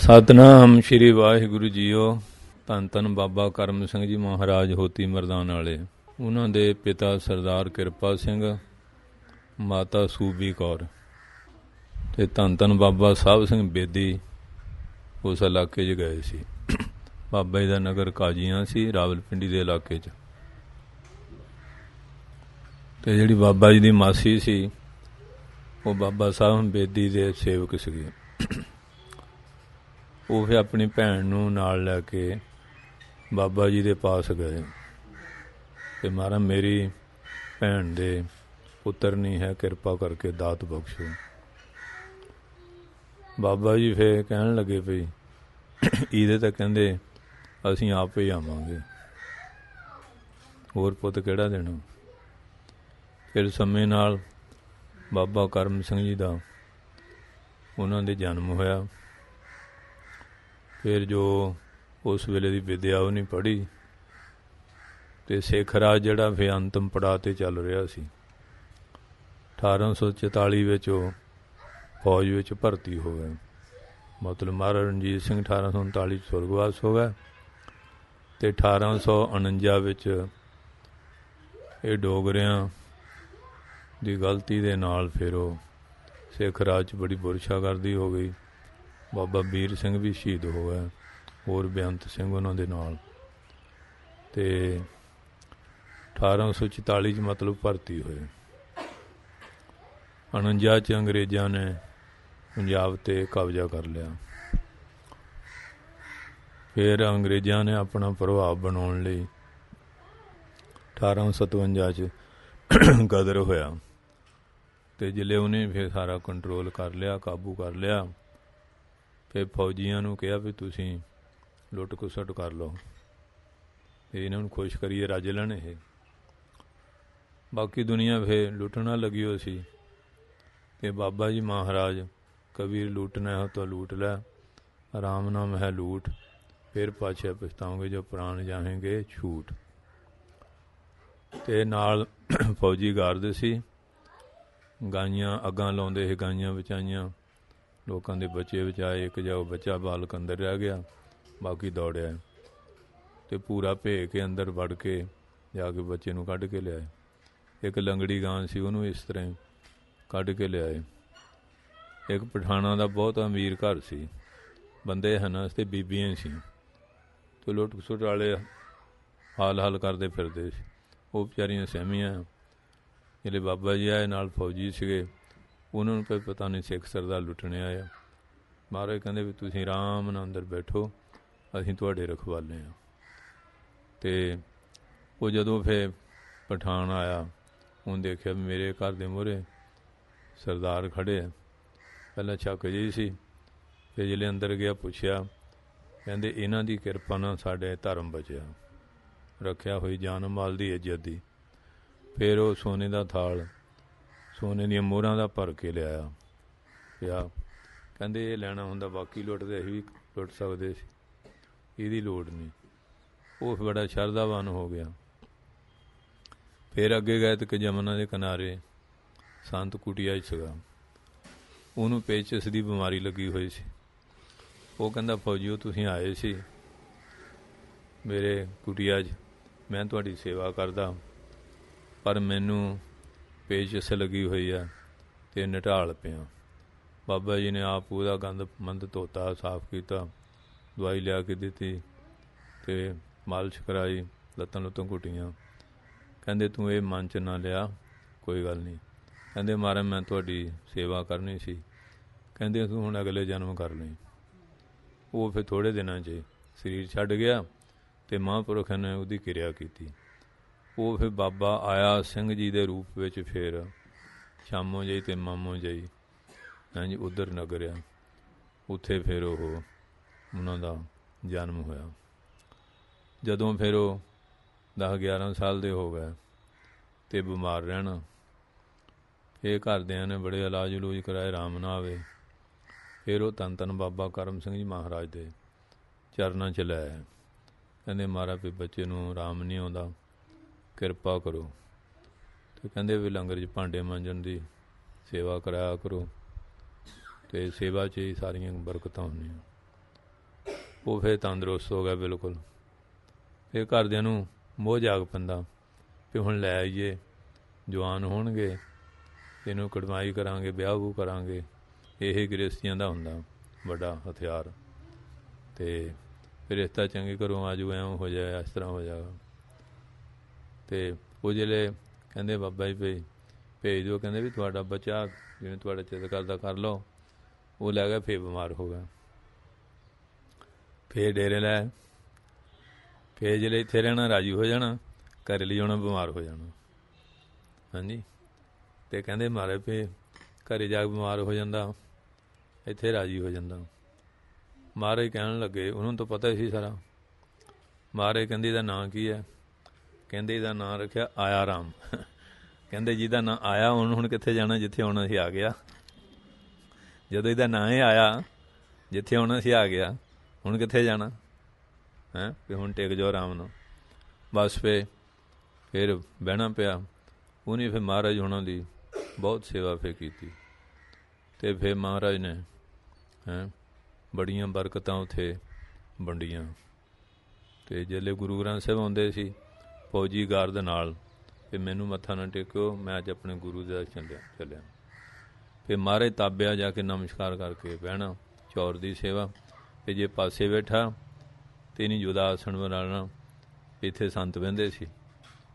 Satnam Shri Waheguru JIO. ਧੰਨ ਧੰਨ ਬਾਬਾ ਕਰਮ ਸਿੰਘ ਜੀ ਮਹਾਰਾਜ ਹੋਤੀ ਮਰਦਾਨ ਵਾਲੇ। ਉਹਨਾਂ ਦੇ ਪਿਤਾ ਸਰਦਾਰ ਕਿਰਪਾ ਸਿੰਘ, ਮਾਤਾ ਸੂਬੀ ਕੌਰ ਅਤੇ ਧੰਨ ਧੰਨ ਬਾਬਾ ਸਾਹਿਬ ਸਿੰਘ ਬੇਦੀ ਉਸ ਇਲਾਕੇ 'ਚ ਗਏ ਸੀ। ਬਾਬਾ ਜੀ ਦਾ ਨਗਰ ਕਾਜੀਆਂ ਸੀ ਰਾਵਲਪਿੰਡੀ ਦੇ ਇਲਾਕੇ 'ਚ। ਅਤੇ ਜਿਹੜੀ ਬਾਬਾ ਜੀ ਦੀ ਮਾਸੀ ਸੀ ਉਹ ਬਾਬਾ ਸਾਹਿਬ ਬੇਦੀ ਦੇ ਸੇਵਕ ਸੀਗੇ। ਉਹ ਫਿਰ ਆਪਣੀ ਭੈਣ ਨੂੰ ਨਾਲ ਲੈ ਕੇ ਬਾਬਾ ਜੀ ਦੇ ਪਾਸ ਗਏ ਅਤੇ ਮਹਾਰਾਜ ਮੇਰੀ ਭੈਣ ਦੇ ਪੁੱਤਰ ਨਹੀਂ ਹੈ, ਕਿਰਪਾ ਕਰਕੇ ਦਾਤ ਬਖਸ਼ੋ। ਬਾਬਾ ਜੀ ਫਿਰ ਕਹਿਣ ਲੱਗੇ ਵੀ ਇਹਦੇ ਤਾਂ ਕਹਿੰਦੇ ਅਸੀਂ ਆਪ ਹੀ ਆਵਾਂਗੇ, ਹੋਰ ਪੁੱਤ ਕਿਹੜਾ ਦੇਣਾ। ਫਿਰ ਸਮੇਂ ਨਾਲ ਬਾਬਾ ਕਰਮ ਸਿੰਘ ਜੀ ਦਾ ਉਹਨਾਂ ਦੇ ਜਨਮ ਹੋਇਆ। ਫਿਰ ਜੋ ਉਸ ਵੇਲੇ ਦੀ ਵਿੱਦਿਆ ਉਹ ਨਹੀਂ ਪੜ੍ਹੀ ਅਤੇ ਸਿੱਖ ਰਾਜ ਜਿਹੜਾ ਫਿਰ ਅੰਤਿਮ ਪੜਾਅ 'ਤੇ ਚੱਲ ਰਿਹਾ ਸੀ। 1844 ਵਿੱਚ ਉਹ ਫੌਜ ਵਿੱਚ ਭਰਤੀ ਹੋ ਗਏ। ਮਤਲਬ ਮਹਾਰਾਜਾ ਰਣਜੀਤ ਸਿੰਘ 1839 ਸੁਰਗਵਾਸ ਹੋ ਗਿਆ ਅਤੇ 1849 ਵਿੱਚ ਇਹ ਡੋਗਰਿਆਂ ਦੀ ਗਲਤੀ ਦੇ ਨਾਲ ਫਿਰ ਉਹ ਸਿੱਖ ਰਾਜ 'ਚ ਬੜੀ ਬੁਰਸ਼ਾਗਰਦੀ ਹੋ ਗਈ। ਬਾਬਾ ਵੀਰ ਸਿੰਘ ਵੀ ਸ਼ਹੀਦ ਹੋ ਗਿਆ, ਹੋਰ ਬੇਅੰਤ ਸਿੰਘ ਉਹਨਾਂ ਦੇ ਨਾਲ। ਅਤੇ 1844 'ਚ ਮਤਲਬ ਭਰਤੀ ਹੋਏ। 49 'ਚ ਅੰਗਰੇਜ਼ਾਂ ਨੇ ਪੰਜਾਬ 'ਤੇ ਕਬਜ਼ਾ ਕਰ ਲਿਆ। ਫਿਰ ਅੰਗਰੇਜ਼ਾਂ ਨੇ ਆਪਣਾ ਪ੍ਰਭਾਵ ਬਣਾਉਣ ਲਈ 1857 'ਚ ਗਦਰ ਹੋਇਆ ਅਤੇ ਜਿਲੇ ਉਹਨੇ ਫਿਰ ਸਾਰਾ ਕੰਟਰੋਲ ਕਰ ਲਿਆ, ਕਾਬੂ ਕਰ ਲਿਆ। ਫਿਰ ਫੌਜੀਆਂ ਨੂੰ ਕਿਹਾ ਵੀ ਤੁਸੀਂ ਲੁੱਟ ਖਸੁੱਟ ਕਰ ਲਓ ਅਤੇ ਇਹਨਾਂ ਨੂੰ ਖੁਸ਼ ਕਰੀਏ, ਰੱਜ ਲੈਣ ਇਹ। ਬਾਕੀ ਦੁਨੀਆ ਫਿਰ ਲੁੱਟਣਾ ਲੱਗੀ ਹੋਈ ਸੀ ਅਤੇ ਬਾਬਾ ਜੀ ਮਹਾਰਾਜ ਕਬੀਰ ਲੂਟਣਾ ਹੈ ਤਾਂ ਲੂਟ ਲੈ, ਆਰਾਮ ਨਾਮ ਹੈ ਲੂਟ, ਫਿਰ ਪਾਛੇ ਪਛਤਾਓਗੇ ਜੋ ਪ੍ਰਾਣ ਜਾਹੇਂਗੇ ਛੂਟ। ਅਤੇ ਨਾਲ ਫੌਜੀ ਗਾਰਦ ਸੀ, ਗਾਈਆਂ ਅੱਗਾਂ ਲਾਉਂਦੇ ਸੀ, ਗਾਈਆਂ ਬਚਾਈਆਂ, ਲੋਕਾਂ ਦੇ ਬੱਚੇ ਬਚਾਏ। ਇੱਕ ਜਾ ਉਹ ਬੱਚਾ ਬਾਲਕ ਅੰਦਰ ਰਹਿ ਗਿਆ, ਬਾਕੀ ਦੌੜਿਆ ਅਤੇ ਪੂਰਾ ਭੇ ਕੇ ਅੰਦਰ ਵੜ ਕੇ ਜਾ ਕੇ ਬੱਚੇ ਨੂੰ ਕੱਢ ਕੇ ਲਿਆਏ। ਇੱਕ ਲੰਗੜੀ ਗਾਂ ਸੀ, ਉਹਨੂੰ ਇਸ ਤਰ੍ਹਾਂ ਹੀ ਕੱਢ ਕੇ ਲਿਆਏ। ਇੱਕ ਪਠਾਣਾ ਦਾ ਬਹੁਤ ਅਮੀਰ ਘਰ ਸੀ, ਬੰਦੇ ਹਨ ਅਤੇ ਬੀਬੀਆਂ ਸੀ, ਅਤੇ ਲੁੱਟ ਖਸੁੱਟ ਵਾਲੇ ਹਾਲ ਕਰਦੇ ਫਿਰਦੇ ਸੀ। ਉਹ ਵਿਚਾਰੀਆਂ ਸਹਿਮੀਆਂ। ਜਿਹੜੇ ਬਾਬਾ ਜੀ ਆਏ ਨਾਲ ਫੌਜੀ ਸੀਗੇ, ਉਹਨਾਂ ਨੂੰ ਕੋਈ ਪਤਾ ਨਹੀਂ ਸਿੱਖ ਸਰਦਾਰ ਲੁੱਟਣੇ ਆਏ ਆ। ਮਹਾਰਾਜ ਕਹਿੰਦੇ ਵੀ ਤੁਸੀਂ ਆਰਾਮ ਨਾਲ ਅੰਦਰ ਬੈਠੋ, ਅਸੀਂ ਤੁਹਾਡੇ ਰਖਵਾਲੇ ਹਾਂ। ਅਤੇ ਉਹ ਜਦੋਂ ਫਿਰ ਪਠਾਨ ਆਇਆ, ਉਹਨੇ ਦੇਖਿਆ ਵੀ ਮੇਰੇ ਘਰ ਦੇ ਮੂਹਰੇ ਸਰਦਾਰ ਖੜ੍ਹੇ ਆ। ਪਹਿਲਾਂ ਸ਼ੱਕ ਜਿਹੀ ਸੀ, ਫਿਰ ਜਿਹੜੇ ਅੰਦਰ ਗਿਆ ਪੁੱਛਿਆ, ਕਹਿੰਦੇ ਇਹਨਾਂ ਦੀ ਕਿਰਪਾ ਨਾਲ ਸਾਡੇ ਧਰਮ ਬਚਿਆ, ਰੱਖਿਆ ਹੋਈ ਜਾਨ ਮਾਲ ਦੀ ਇੱਜ਼ਤ ਦੀ। ਫਿਰ ਉਹ ਸੋਨੇ ਦਾ ਥਾਲ, ਸੋਨੇ ਦੀਆਂ ਮੋਹਰਾਂ ਦਾ ਭਰ ਕੇ ਲਿਆਇਆ ਪਿਆ। ਕਹਿੰਦੇ ਇਹ ਲੈਣਾ ਹੁੰਦਾ, ਬਾਕੀ ਲੁੱਟਦੇ ਅਸੀਂ ਵੀ ਲੁੱਟ ਸਕਦੇ ਸੀ, ਇਹਦੀ ਲੋੜ ਨਹੀਂ। ਉਹ ਬੜਾ ਸ਼ਰਧਾਵਾਨ ਹੋ ਗਿਆ। ਫਿਰ ਅੱਗੇ ਗਏ ਤਾਂ ਜਮਨਾ ਦੇ ਕਿਨਾਰੇ ਸੰਤ ਕੁਟੀਆ 'ਚ ਸੀਗਾ, ਉਹਨੂੰ ਪੇਚਿਸ ਦੀ ਬਿਮਾਰੀ ਲੱਗੀ ਹੋਈ ਸੀ। ਉਹ ਕਹਿੰਦਾ ਫੌਜੀਓ ਤੁਸੀਂ ਆਏ ਸੀ ਮੇਰੇ ਕੁਟੀਆ 'ਚ, ਮੈਂ ਤੁਹਾਡੀ ਸੇਵਾ ਕਰਦਾ, ਪਰ ਮੈਨੂੰ ਪੇਚਿਸ ਲੱਗੀ ਹੋਈ ਆ ਅਤੇ ਨਿਢਾਲ ਪਿਆ। ਬਾਬਾ ਜੀ ਨੇ ਆਪ ਉਹਦਾ ਗੰਦ ਮੰਦ ਧੋਤਾ, ਸਾਫ਼ ਕੀਤਾ, ਦਵਾਈ ਲਿਆ ਕੇ ਦਿੱਤੀ ਅਤੇ ਮਾਲਿਸ਼ ਕਰਾਈ, ਲੱਤਾਂ ਲੁੱਤਾਂ ਘੁੱਟੀਆਂ। ਕਹਿੰਦੇ ਤੂੰ ਇਹ ਮਨ 'ਚ ਨਾ ਲਿਆ, ਕੋਈ ਗੱਲ ਨਹੀਂ। ਕਹਿੰਦੇ ਮਹਾਰਾਜ ਮੈਂ ਤੁਹਾਡੀ ਸੇਵਾ ਕਰਨੀ ਸੀ। ਕਹਿੰਦੇ ਤੂੰ ਹੁਣ ਅਗਲੇ ਜਨਮ ਕਰ ਲਈ। ਉਹ ਫਿਰ ਥੋੜ੍ਹੇ ਦਿਨਾਂ 'ਚ ਸਰੀਰ ਛੱਡ ਗਿਆ ਅਤੇ ਮਹਾਂਪੁਰਖ ਨੇ ਉਹਦੀ ਕਿਰਿਆ ਕੀਤੀ। ਉਹ ਫਿਰ ਬਾਬਾ ਆਇਆ ਸਿੰਘ ਜੀ ਦੇ ਰੂਪ ਵਿੱਚ, ਫਿਰ ਸ਼ਾਮੋ ਜਿਹੀ ਅਤੇ ਮਾਮੋ ਜਿਹੀ ਹਾਂਜੀ ਉੱਧਰ ਨਗਰ ਆ, ਉੱਥੇ ਫਿਰ ਉਹਨਾਂ ਦਾ ਜਨਮ ਹੋਇਆ। ਜਦੋਂ ਫਿਰ ਉਹ 10-11 ਸਾਲ ਦੇ ਹੋ ਗਏ ਅਤੇ ਬਿਮਾਰ ਰਹਿਣਾ, ਇਹ ਘਰਦਿਆਂ ਨੇ ਬੜੇ ਇਲਾਜ ਉਲੂਜ ਕਰਾਏ, ਆਰਾਮ ਨਾ ਆਵੇ। ਫਿਰ ਉਹ ਧੰਨ ਧੰਨ ਬਾਬਾ ਕਰਮ ਸਿੰਘ ਜੀ ਮਹਾਰਾਜ ਦੇ ਚਰਨਾਂ 'ਚ ਲੈ ਆਏ। ਕਹਿੰਦੇ ਮਹਾਰਾਜ ਵੀ ਬੱਚੇ ਨੂੰ ਆਰਾਮ ਨਹੀਂ ਆਉਂਦਾ, ਕਿਰਪਾ ਕਰੋ। ਅਤੇ ਕਹਿੰਦੇ ਵੀ ਲੰਗਰ 'ਚ ਭਾਂਡੇ ਮਾਂਜਣ ਦੀ ਸੇਵਾ ਕਰਾਇਆ ਕਰੋ, ਅਤੇ ਸੇਵਾ 'ਚ ਹੀ ਸਾਰੀਆਂ ਬਰਕਤਾਂ ਹੁੰਦੀਆਂ। ਉਹ ਫਿਰ ਤੰਦਰੁਸਤ ਹੋ ਗਿਆ ਬਿਲਕੁਲ। ਫਿਰ ਘਰਦਿਆਂ ਨੂੰ ਮੋਹ ਜਾਗ ਪੈਂਦਾ ਵੀ ਹੁਣ ਲੈ ਆਈਏ, ਜਵਾਨ ਹੋਣਗੇ, ਇਹਨੂੰ ਕੜਮਾਈ ਕਰਾਂਗੇ, ਵਿਆਹ ਵੂ ਕਰਾਂਗੇ। ਇਹ ਗ੍ਰਸਤੀਆਂ ਦਾ ਹੁੰਦਾ ਵੱਡਾ ਹਥਿਆਰ। ਅਤੇ ਫਿਰ ਰਿਸ਼ਤਾ ਚੰਗੇ ਘਰੋਂ ਆ ਜੂ, ਐਂ ਹੋ ਜਾਏ, ਇਸ ਤਰ੍ਹਾਂ ਹੋ ਜਾਏਗਾ। ਅਤੇ ਉਹ ਜਿਹੜੇ ਕਹਿੰਦੇ ਬਾਬਾ ਜੀ ਭੇਜ ਦਿਓ, ਕਹਿੰਦੇ ਵੀ ਤੁਹਾਡਾ ਬੱਚਾ ਜਿਵੇਂ ਤੁਹਾਡਾ ਚਿੱਤ ਕਰਦਾ ਕਰ ਲਓ। ਉਹ ਲੈ ਗਿਆ, ਫਿਰ ਬਿਮਾਰ ਹੋ ਗਿਆ। ਫਿਰ ਡੇਰੇ ਲੈ, ਫਿਰ ਜਿਹੜੇ ਇੱਥੇ ਰਹਿਣਾ ਰਾਜੀ ਹੋ ਜਾਣਾ, ਘਰ ਲਈ ਆਉਣਾ ਬਿਮਾਰ ਹੋ ਜਾਣਾ। ਹਾਂਜੀ, ਅਤੇ ਕਹਿੰਦੇ ਮਾਰੇ ਵੀ ਘਰ ਜਾ ਕੇ ਬਿਮਾਰ ਹੋ ਜਾਂਦਾ, ਇੱਥੇ ਰਾਜੀ ਹੋ ਜਾਂਦਾ। ਮਹਾਰਾਜ ਕਹਿਣ ਲੱਗੇ, ਉਹਨਾਂ ਨੂੰ ਤਾਂ ਪਤਾ ਹੀ ਸੀ ਸਾਰਾ। ਮਹਾਰਾਜ ਕਹਿੰਦੇ ਇਹਦਾ ਨਾਂ ਕੀ ਹੈ? ਕਹਿੰਦੇ ਇਹਦਾ ਨਾਂ ਰੱਖਿਆ ਆਇਆ ਰਾਮ। ਕਹਿੰਦੇ ਜਿਹਦਾ ਨਾਂ ਆਇਆ ਉਹਨੂੰ ਹੁਣ ਕਿੱਥੇ ਜਾਣਾ, ਜਿੱਥੇ ਆਉਣਾ ਸੀ ਆ ਗਿਆ। ਜਦੋਂ ਇਹਦਾ ਨਾਂ ਹੀ ਆਇਆ, ਜਿੱਥੇ ਆਉਣਾ ਸੀ ਆ ਗਿਆ, ਹੁਣ ਕਿੱਥੇ ਜਾਣਾ ਹੈਂ? ਵੀ ਹੁਣ ਟਿਕ ਜਾਓ ਆਰਾਮ ਨਾਲ। ਬਸ ਫਿਰ ਬਹਿਣਾ ਪਿਆ। ਉਹਨੇ ਫਿਰ ਮਹਾਰਾਜ ਉਹਨਾਂ ਦੀ ਬਹੁਤ ਸੇਵਾ ਫਿਰ ਕੀਤੀ। ਅਤੇ ਫਿਰ ਮਹਾਰਾਜ ਨੇ ਬੜੀਆਂ ਬਰਕਤਾਂ ਉੱਥੇ ਵੰਡੀਆਂ। ਅਤੇ ਜਿਹੜੇ ਗੁਰੂ ਗ੍ਰੰਥ ਸਾਹਿਬ ਆਉਂਦੇ ਸੀ ਫੌਜੀ ਗਾਰਡ ਨਾਲ, ਅਤੇ ਮੈਨੂੰ ਮੱਥਾ ਨਾ ਟੇਕਿਓ, ਮੈਂ ਅੱਜ ਆਪਣੇ ਗੁਰੂ ਦਾ ਚੱਲਿਆ। ਫਿਰ ਮਹਾਰਾਜ ਤਾਬਿਆ ਜਾ ਕੇ ਨਮਸਕਾਰ ਕਰਕੇ ਬਹਿਣਾ, ਚੌਰ ਦੀ ਸੇਵਾ। ਅਤੇ ਜੇ ਪਾਸੇ ਬੈਠਾ ਤੇ ਨਹੀਂ ਜੁਦਾ ਆਸਣ ਬਣਾਉਣਾ। ਇੱਥੇ ਸੰਤ ਬਹਿੰਦੇ ਸੀ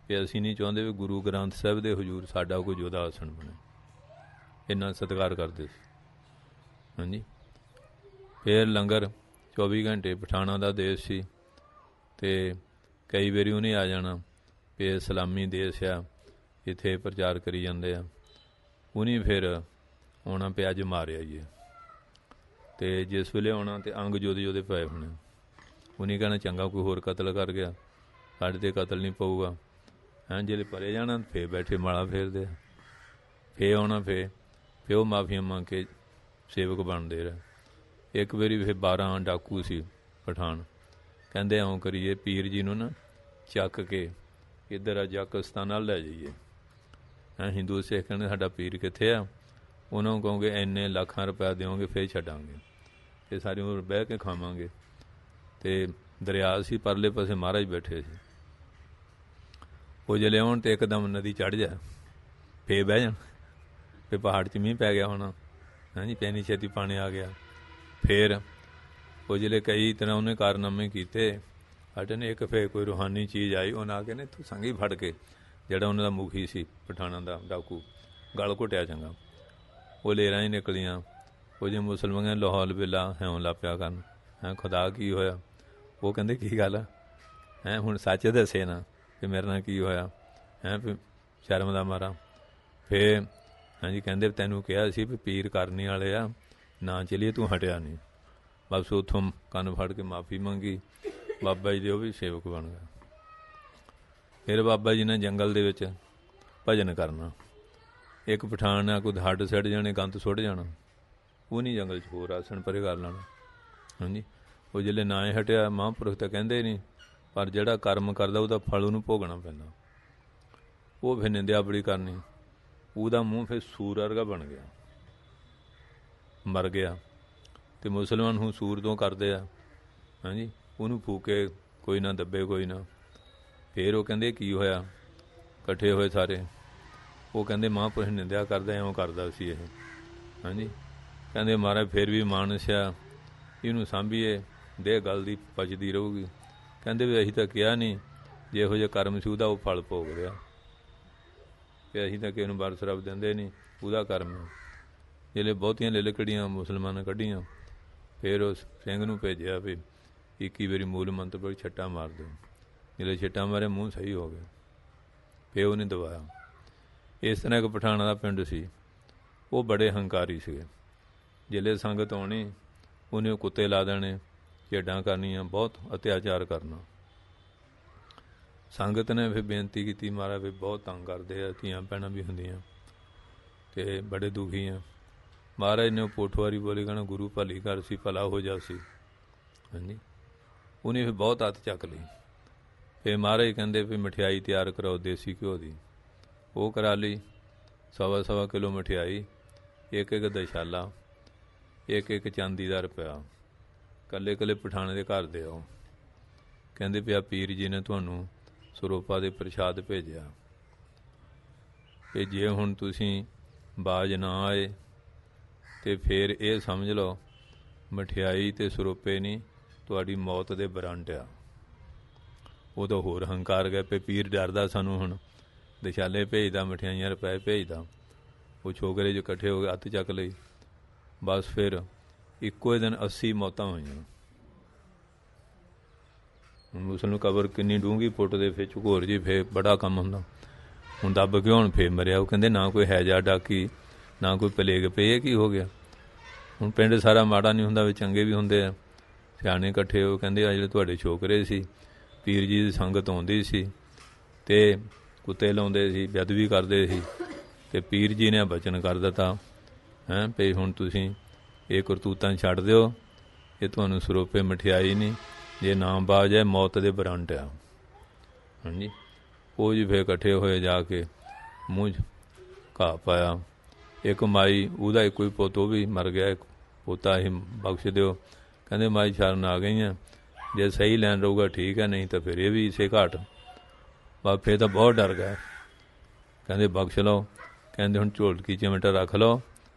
ਕਿ ਅਸੀਂ ਨਹੀਂ ਚਾਹੁੰਦੇ ਵੀ ਗੁਰੂ ਗ੍ਰੰਥ ਸਾਹਿਬ ਦੇ ਹਜ਼ੂਰ ਸਾਡਾ ਕੋਈ ਜੁਦਾ ਆਸਣ ਬਣੇ। ਇੰਨਾ ਸਤਿਕਾਰ ਕਰਦੇ ਸੀ। ਹਾਂਜੀ, ਫਿਰ ਲੰਗਰ 24 ਘੰਟੇ। ਪਠਾਣਾ ਦਾ ਦੇਸ਼ ਸੀ, ਅਤੇ ਕਈ ਵਾਰੀ ਉਹਨੇ ਆ ਜਾਣਾ ਵੀ ਇਸਲਾਮੀ ਦੇਸ਼ ਆ, ਇੱਥੇ ਪ੍ਰਚਾਰ ਕਰੀ ਜਾਂਦੇ ਆ। ਉਹਨੇ ਫਿਰ ਆਉਣਾ ਪਿਆ, ਅੱਜ ਮਾਰਿਆ ਜੀ। ਅਤੇ ਜਿਸ ਵੇਲੇ ਆਉਣਾ ਅਤੇ ਅੰਗ ਜੋਦੇ ਪਏ ਹੋਣੇ। ਉਹਨੇ ਕਹਿਣਾ ਚੰਗਾ ਕੋਈ ਹੋਰ ਕਤਲ ਕਰ ਗਿਆ, ਸਾਡੇ 'ਤੇ ਕਤਲ ਨਹੀਂ ਪਊਗਾ। ਜਿਹੜੇ ਪਰੇ ਜਾਣਾ ਫਿਰ ਬੈਠੇ ਮਾਲਾ ਫੇਰਦੇ ਆ। ਫਿਰ ਆਉਣਾ, ਫਿਰ ਉਹ ਮਾਫੀਆਂ ਮੰਗ ਕੇ ਸੇਵਕ ਬਣਦੇ ਰਹੇ। ਇੱਕ ਵਾਰੀ ਫਿਰ 12 ਡਾਕੂ ਸੀ ਪਠਾਨ। ਕਹਿੰਦੇ ਇਉਂ ਕਰੀਏ, ਪੀਰ ਜੀ ਨੂੰ ਨਾ ਚੱਕ ਕੇ ਇੱਧਰ ਅਜਾਕਿਸਤਾਨ ਨਾਲ ਲੈ ਜਾਈਏ। ਹਿੰਦੂ ਸਿੱਖ ਕਹਿੰਦੇ ਸਾਡਾ ਪੀਰ ਕਿੱਥੇ ਆ? ਉਹਨਾਂ ਨੂੰ ਕਹੋਗੇ ਇੰਨੇ ਲੱਖਾਂ ਰੁਪਇਆ ਦਿਓਗੇ, ਫਿਰ ਛੱਡਾਂਗੇ, ਫਿਰ ਸਾਰੀ ਉਮਰ ਬਹਿ ਕੇ ਖਾਵਾਂਗੇ। ਅਤੇ ਦਰਿਆ ਸੀ ਪਰਲੇ ਪਾਸੇ, ਮਹਾਰਾਜ ਬੈਠੇ ਸੀ। ਉਹ ਜੇ ਲਿਆਉਣ ਅਤੇ ਇੱਕਦਮ ਨਦੀ ਚੜ੍ਹ ਜਾ, ਫਿਰ ਬਹਿ ਜਾਣ। ਫਿਰ ਪਹਾੜ 'ਚ ਮੀਂਹ ਪੈ ਗਿਆ ਹੋਣਾ, ਹਾਂਜੀ, ਪੈਣੀ ਛੇਤੀ ਪਾਣੀ ਆ ਗਿਆ। ਫਿਰ ਉਹ ਜਿਹੜੇ ਕਈ ਤਰ੍ਹਾਂ ਉਹਨੇ ਕਾਰਨਾਮੇ ਕੀਤੇ। ਸਾਡੇ ਨੇ ਇੱਕ ਫਿਰ ਕੋਈ ਰੂਹਾਨੀ ਚੀਜ਼ ਆਈ, ਉਹਨਾਂ ਆ ਕੇ ਨੇ ਇੱਥੋਂ ਸੰਗੀ ਫੜ ਕੇ, ਜਿਹੜਾ ਉਹਨਾਂ ਦਾ ਮੁਖੀ ਸੀ ਪਠਾਣਾ ਦਾ ਡਾਕੂ, ਗਲ ਘੁੱਟਿਆ ਚੰਗਾ। ਉਹ ਲੇਰਾਂ ਹੀ ਨਿਕਲੀਆਂ। ਉਹ ਜੇ ਮੁਸਲਮਾਨ ਲਾਹੌਲ ਵੇਲਾ ਹੈਉਂ ਲੱਗ ਪਿਆ ਕਰਨ, ਖੁਦਾ ਕੀ ਹੋਇਆ? ਉਹ ਕਹਿੰਦੇ ਕੀ ਗੱਲ ਹੁਣ ਸੱਚ ਦੱਸੇ ਨਾ ਕਿ ਮੇਰੇ ਨਾਲ ਕੀ ਹੋਇਆ ਵੀ ਸ਼ਰਮ ਦਾ ਮਾਰਾ। ਫਿਰ ਹਾਂਜੀ, ਕਹਿੰਦੇ ਤੈਨੂੰ ਕਿਹਾ ਸੀ ਵੀ ਪੀਰ ਕਰਨੀ ਵਾਲੇ ਆ, ਨਾ ਚਲੀਏ, ਤੂੰ ਹਟਿਆ ਨਹੀਂ। ਬਸ ਉੱਥੋਂ ਕੰਨ ਫੜ ਕੇ ਮਾਫੀ ਮੰਗੀ। ਬਾਬਾ ਜੀ ਦੇ ਉਹ ਵੀ ਸੇਵਕ ਬਣ ਗਿਆ। ਫਿਰ ਬਾਬਾ ਜੀ ਨੇ ਜੰਗਲ ਦੇ ਵਿੱਚ ਭਜਨ ਕਰਨਾ। ਇੱਕ ਪਠਾਨ ਆ ਕੋਈ ਹੱਡ ਸਿੱਟ ਜਾਣੇ, ਗੰਦ ਸੁੱਟ ਜਾਣਾ, ਉਹ ਨਹੀਂ ਜੰਗਲ 'ਚ ਹੋਰ ਆਸਣ ਪਰੇ ਕਰ ਲੈਣਾ। ਹਾਂਜੀ, ਉਹ ਜਿਹੜੇ ਨਾ ਹੀ ਹਟਿਆ, ਮਹਾਂਪੁਰਖ ਤਾਂ ਕਹਿੰਦੇ ਨਹੀਂ, ਪਰ ਜਿਹੜਾ ਕਰਮ ਕਰਦਾ ਉਹਦਾ ਫਲ ਉਹਨੂੰ ਭੋਗਣਾ ਪੈਂਦਾ। ਉਹ ਫਿਰ ਨਿੰਦਿਆ ਬੜੀ ਕਰਨੀ। ਉਹਦਾ ਮੂੰਹ ਫਿਰ ਸੂਰ ਵਰਗਾ ਬਣ ਗਿਆ, ਮਰ ਗਿਆ। ਅਤੇ ਮੁਸਲਮਾਨ ਹੁਣ ਸੂਰ ਤੋਂ ਕਰਦੇ ਆ, ਹਾਂਜੀ, ਉਹਨੂੰ ਫੂਕੇ, ਕੋਈ ਨਾ ਦੱਬੇ, ਕੋਈ ਨਾ। ਫਿਰ ਉਹ ਕਹਿੰਦੇ ਕੀ ਹੋਇਆ? ਇਕੱਠੇ ਹੋਏ ਸਾਰੇ। ਉਹ ਕਹਿੰਦੇ ਮਹਾਂਪੁਰਖ ਨਿੰਦਿਆ ਕਰਦਾ, ਇਉਂ ਕਰਦਾ ਸੀ ਇਹ। ਹਾਂਜੀ, ਕਹਿੰਦੇ ਮਹਾਰਾਜ ਫਿਰ ਵੀ ਮਾਨਸ ਆ, ਇਹਨੂੰ ਸਾਂਭੀਏ, ਦੇਹ ਗੱਲ ਦੀ ਪਚਦੀ ਰਹੂਗੀ। ਕਹਿੰਦੇ ਵੀ ਅਸੀਂ ਤਾਂ ਕਿਹਾ ਨਹੀਂ, ਜੇ ਇਹੋ ਜਿਹਾ ਕਰਮ ਸੀ ਉਹਦਾ ਉਹ ਫਲ ਭੋਗ ਰਿਹਾ। ਅਤੇ ਅਸੀਂ ਤਾਂ ਕਿਸੇ ਨੂੰ ਬਰਸ ਰੱਬ ਦਿੰਦੇ ਨਹੀਂ, ਉਹਦਾ ਕਰਮ ਹੈ। ਜਿਹੜੇ ਬਹੁਤੀਆਂ ਲਿਲਕੜੀਆਂ ਮੁਸਲਮਾਨਾਂ ਕੱਢੀਆਂ, ਫਿਰ ਉਸ ਸਿੰਘ ਨੂੰ ਭੇਜਿਆ ਵੀ 21 ਵਾਰੀ ਮੂਲ ਮੰਤਰ ਪਰ ਛੱਟਾ ਮਾਰ ਦਿਓ। ਜਿਹੜੇ ਛੱਟਾ ਮਾਰੇ ਮੂੰਹ ਸਹੀ ਹੋ ਗਿਆ। ਫਿਰ ਉਹਨੇ ਦਵਾਇਆ। ਇਸ ਤਰ੍ਹਾਂ ਇੱਕ ਪਠਾਣਾ ਦਾ ਪਿੰਡ ਸੀ, ਉਹ ਬੜੇ ਹੰਕਾਰੀ ਸੀਗੇ। ਜਿਹੜੇ ਸੰਗਤ ਆਉਣੀ, ਉਹਨੇ ਉਹ ਕੁੱਤੇ ਲਾ ਦੇਣੇ, ਝੇਡਾਂ ਕਰਨੀਆਂ, ਬਹੁਤ ਅਤਿਆਚਾਰ ਕਰਨਾ। ਸੰਗਤ ਨੇ ਫਿਰ ਬੇਨਤੀ ਕੀਤੀ, ਮਹਾਰਾਜ ਵੀ ਬਹੁਤ ਤੰਗ ਕਰਦੇ ਆ, ਧੀਆਂ ਭੈਣਾਂ ਵੀ ਹੁੰਦੀਆਂ ਅਤੇ ਬੜੇ ਦੁਖੀ ਆ। ਮਹਾਰਾਜ ਨੇ ਉਹ ਪੋਠਵਾਰੀ ਬੋਲੀ, ਕਹਿਣਾ ਗੁਰੂ ਭਲੀ ਕਰ ਸੀ, ਭਲਾ ਹੋ ਜਾ ਸੀ। ਹਾਂਜੀ, ਉਹਨੇ ਫਿਰ ਬਹੁਤ ਹੱਥ ਚੱਕ ਲਈ। ਫਿਰ ਮਹਾਰਾਜ ਕਹਿੰਦੇ ਵੀ ਮਠਿਆਈ ਤਿਆਰ ਕਰਾਓ ਦੇਸੀ ਘਿਓ ਦੀ। ਉਹ ਕਰਾ ਲਈ। 1.25 ਕਿਲੋ ਮਠਿਆਈ, ਇੱਕ ਦਸ਼ਾਲਾ, ਇੱਕ ਚਾਂਦੀ ਦਾ ਰੁਪਇਆ। ਕੱਲੇ ਕੱਲੇ ਪਠਾਣੇ ਦੇ ਘਰ ਦੇ ਆਓ। ਕਹਿੰਦੇ ਪਿਆ ਪੀਰ ਜੀ ਨੇ ਤੁਹਾਨੂੰ ਸਰੋਪਾ ਦੇ ਪ੍ਰਸ਼ਾਦ ਭੇਜਿਆ ਕਿ ਜੇ ਹੁਣ ਤੁਸੀਂ ਬਾਜ ਨਾ ਆਏ ਤੇ ਫਿਰ ਇਹ ਸਮਝ ਲਓ ਮਠਿਆਈ ਤੇ ਸਰੋਪੇ ਨਹੀਂ, ਤੁਹਾਡੀ ਮੌਤ ਦੇ ਬਰੰਟ ਆ। ਉਦੋਂ ਹੋਰ ਹੰਕਾਰ ਗਏ ਪਏ, ਪੀਰ ਡਰਦਾ ਸਾਨੂੰ ਹੁਣ ਦਿਸ਼ਾਲੇ ਭੇਜਦਾ, ਮਠਿਆਈਆਂ ਰੁਪਏ ਭੇਜਦਾ। ਉਹ ਛੋਕਰੇ ਜੋ ਇਕੱਠੇ ਹੋ ਕੇ ਹੱਥ ਚੱਕ ਲਈ। ਬਸ ਫਿਰ ਇੱਕੋ ਹੀ ਦਿਨ 80 ਮੌਤਾਂ ਹੋਈਆਂ। ਹੁਣ ਉਸ ਨੂੰ ਕਬਰ ਕਿੰਨੀ ਡੂੰਘੀ ਪੁੱਟਦੇ, ਫਿਰ ਝਕੋਰ ਜੀ, ਫਿਰ ਬੜਾ ਕੰਮ ਹੁੰਦਾ। ਹੁਣ ਦੱਬ ਕੇ ਹੁਣ ਫੇਰ ਮਰਿਆ। ਉਹ ਕਹਿੰਦੇ ਨਾ ਕੋਈ ਹੈਜਾ ਡਾਕੀ, ਨਾ ਕੋਈ ਪਲੇਗ ਪਈ, ਇਹ ਕੀ ਹੋ ਗਿਆ? ਹੁਣ ਪਿੰਡ ਸਾਰਾ ਮਾੜਾ ਨਹੀਂ ਹੁੰਦਾ, ਵੀ ਚੰਗੇ ਵੀ ਹੁੰਦੇ ਆ। ਸਿਆਣੇ ਇਕੱਠੇ ਹੋ ਕਹਿੰਦੇ ਆ ਜਿਹੜੇ ਤੁਹਾਡੇ ਛੋਕਰੇ ਸੀ, ਪੀਰ ਜੀ ਦੀ ਸੰਗਤ ਆਉਂਦੀ ਸੀ ਅਤੇ ਕੁੱਤੇ ਲਾਉਂਦੇ ਸੀ, ਬੇਅਦਬੀ ਕਰਦੇ ਸੀ, ਅਤੇ ਪੀਰ ਜੀ ਨੇ ਬਚਨ ਕਰ ਦਿੱਤਾ ਹੈਂ ਵੀ ਹੁਣ ਤੁਸੀਂ ਇਹ ਕਰਤੂਤਾਂ ਛੱਡ ਦਿਓ, ਇਹ ਤੁਹਾਨੂੰ ਸਰੋਪੇ ਮਠਿਆਈ ਨਹੀਂ, ਜੇ ਨਾ ਬਾਜ ਹੈ ਮੌਤ ਦੇ ਬਰੰਟ ਆ। ਹਾਂਜੀ, ਉਹ ਜੀ ਫਿਰ ਇਕੱਠੇ ਹੋਏ, ਜਾ ਕੇ ਮੂੰਹ 'ਚ ਘਾਹ ਪਾਇਆ। ਇੱਕ ਮਾਈ, ਉਹਦਾ ਇੱਕੋ ਹੀ ਪੁੱਤ, ਉਹ ਵੀ ਮਰ ਗਿਆ। ਇੱਕ ਪੋਤਾ ਹੀ ਬਖਸ਼ ਦਿਓ। ਕਹਿੰਦੇ ਮਾਈ ਸ਼ਰਨ ਆ ਗਈਆਂ, ਜੇ ਸਹੀ ਲੈਣ ਰਹੂਗਾ ਠੀਕ ਹੈ, ਨਹੀਂ ਤਾਂ ਫਿਰ ਇਹ ਵੀ ਇਸੇ ਘਾਟ। ਬਸ ਫਿਰ ਤਾਂ ਬਹੁਤ ਡਰ ਗਏ। ਕਹਿੰਦੇ ਬਖਸ਼ ਲਓ। ਕਹਿੰਦੇ ਹੁਣ ਝੋਲਕੀ ਚਿਮਟਾ ਰੱਖ ਲਓ,